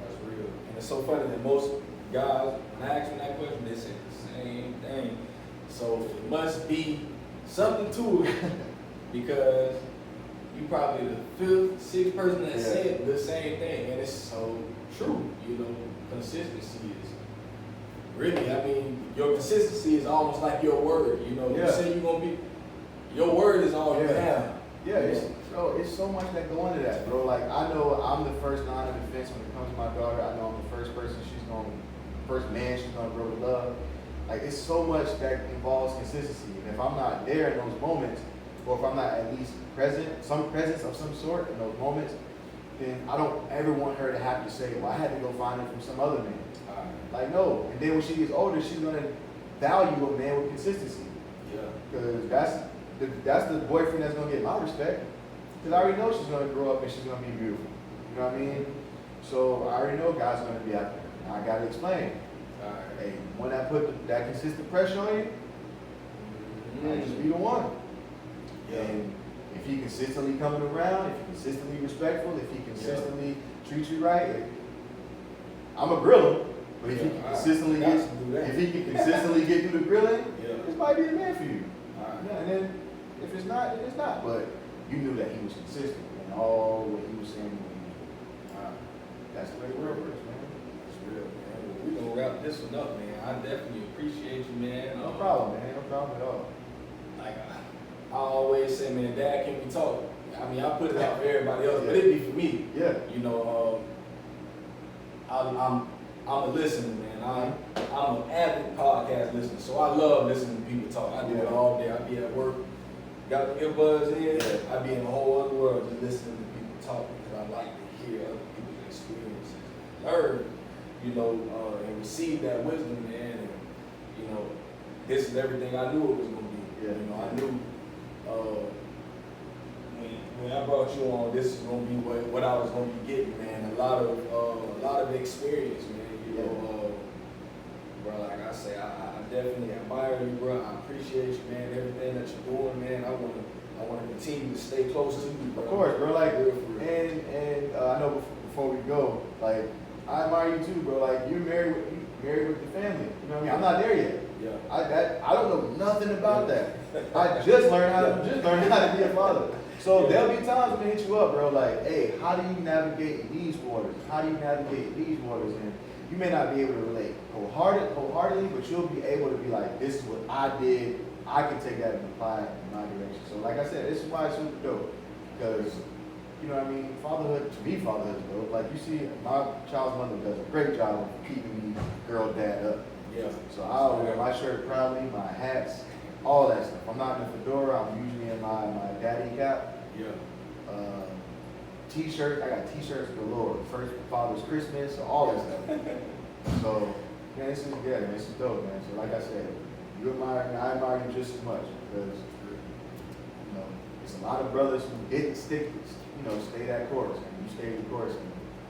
That's real. And it's so funny that most guys, when I ask them that question, they say the same thing. So it must be something to it because you probably the 5th, 6th person that said the same thing, and it's so true. You know, consistency is really, I mean, your consistency is almost like your word. You know, you say you're gonna be, your word is all you have. Yeah, it's so much that go into that, bro. Like, I know I'm the first line of defense when it comes to my daughter. I know I'm the first person first man she's gonna grow to love. Like, it's so much that involves consistency. And if I'm not there in those moments, or if I'm not at least some presence of some sort in those moments, then I don't ever want her to have to say, well, I had to go find it from some other man. Like, no. And then when she gets older, she's gonna value a man with consistency. Because that's the boyfriend that's gonna get my respect. Because I already know she's gonna grow up and she's gonna be beautiful. You know what I mean? So I already know God's gonna be out there. Now I gotta explain. Hey, when I put that consistent pressure on you, I just be the one. And if he consistently coming around, if he consistently respectful, if he consistently treats you right, I'm a grill him, But if he can consistently get through the grilling, this might be the man for you. Yeah, and then if it's not, then it's not. But you knew that he was consistent in all what he was saying. That's the way the world works, man. That's real, man. Well, we gonna wrap this one up, man. I definitely appreciate you, man. No problem, man. No problem at all. Like I always say, man, Dad, can we talk? I mean, I put it out for everybody else, but it be for me. Yeah. You know, I'm a listener, man. I'm an avid podcast listener, so I love listening to people talk. I do it all day. I be at work, got the earbuds in. I be in a whole other world just listening to people talk because I like to hear other people's experiences, learn, you know, and receive that wisdom, man. And you know, this is everything I knew it was gonna be. Yeah. You know, I knew when I brought you on, this is gonna be what I was gonna be getting, man. A lot of experience, man. You know, bro. Like I say, I definitely admire you, bro. I appreciate you, man. Everything that you're doing, man. I wanna continue to stay close to you, bro. Of course, bro. Like, and I know before we go, like, I admire you too, bro. Like, you married with your family. You know what I mean? I'm not there yet. Yeah. I don't know nothing about that. I just learned how to be a father. So there'll be times when they hit you up, bro, like, hey, how do you navigate these waters? How do you navigate these waters? And you may not be able to relate wholeheartedly, but you'll be able to be like, this is what I did. I can take that and apply it in my direction. So like I said, this is why it's super dope. Because, you know what I mean, fatherhood is dope. Like you see, my child's mother does a great job of keeping me girl dad up. Yeah. So I'll wear my shirt proudly, my hats, all that stuff. I'm not in a fedora, I'm usually in my daddy cap. Yeah. T-shirt, I got T-shirts galore. First Father's Christmas, all that stuff. So, man, this is dope, man. So, like I said, you admire me, I admire you just as much because, you know, it's a lot of brothers who didn't stay that course, and you stayed the course.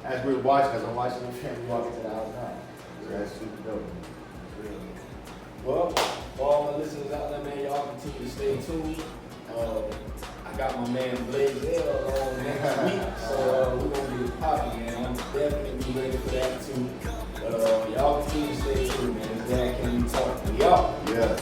And as we're watching, as I'm watching the family walk into the house now, so that's super dope. Well, for all my listeners out there, man, y'all continue to stay tuned. I got my man Blaze L on next week, so we're gonna get it popping, man. I'm definitely ready for that too. But y'all continue to stay tuned, man. Dad, can we talk? We out. Yeah.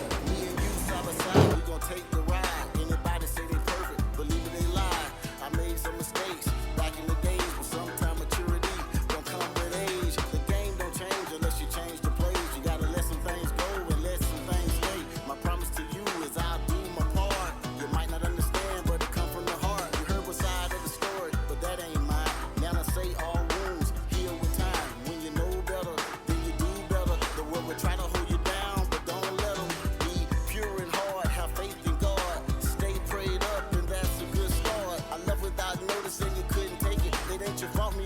You fought me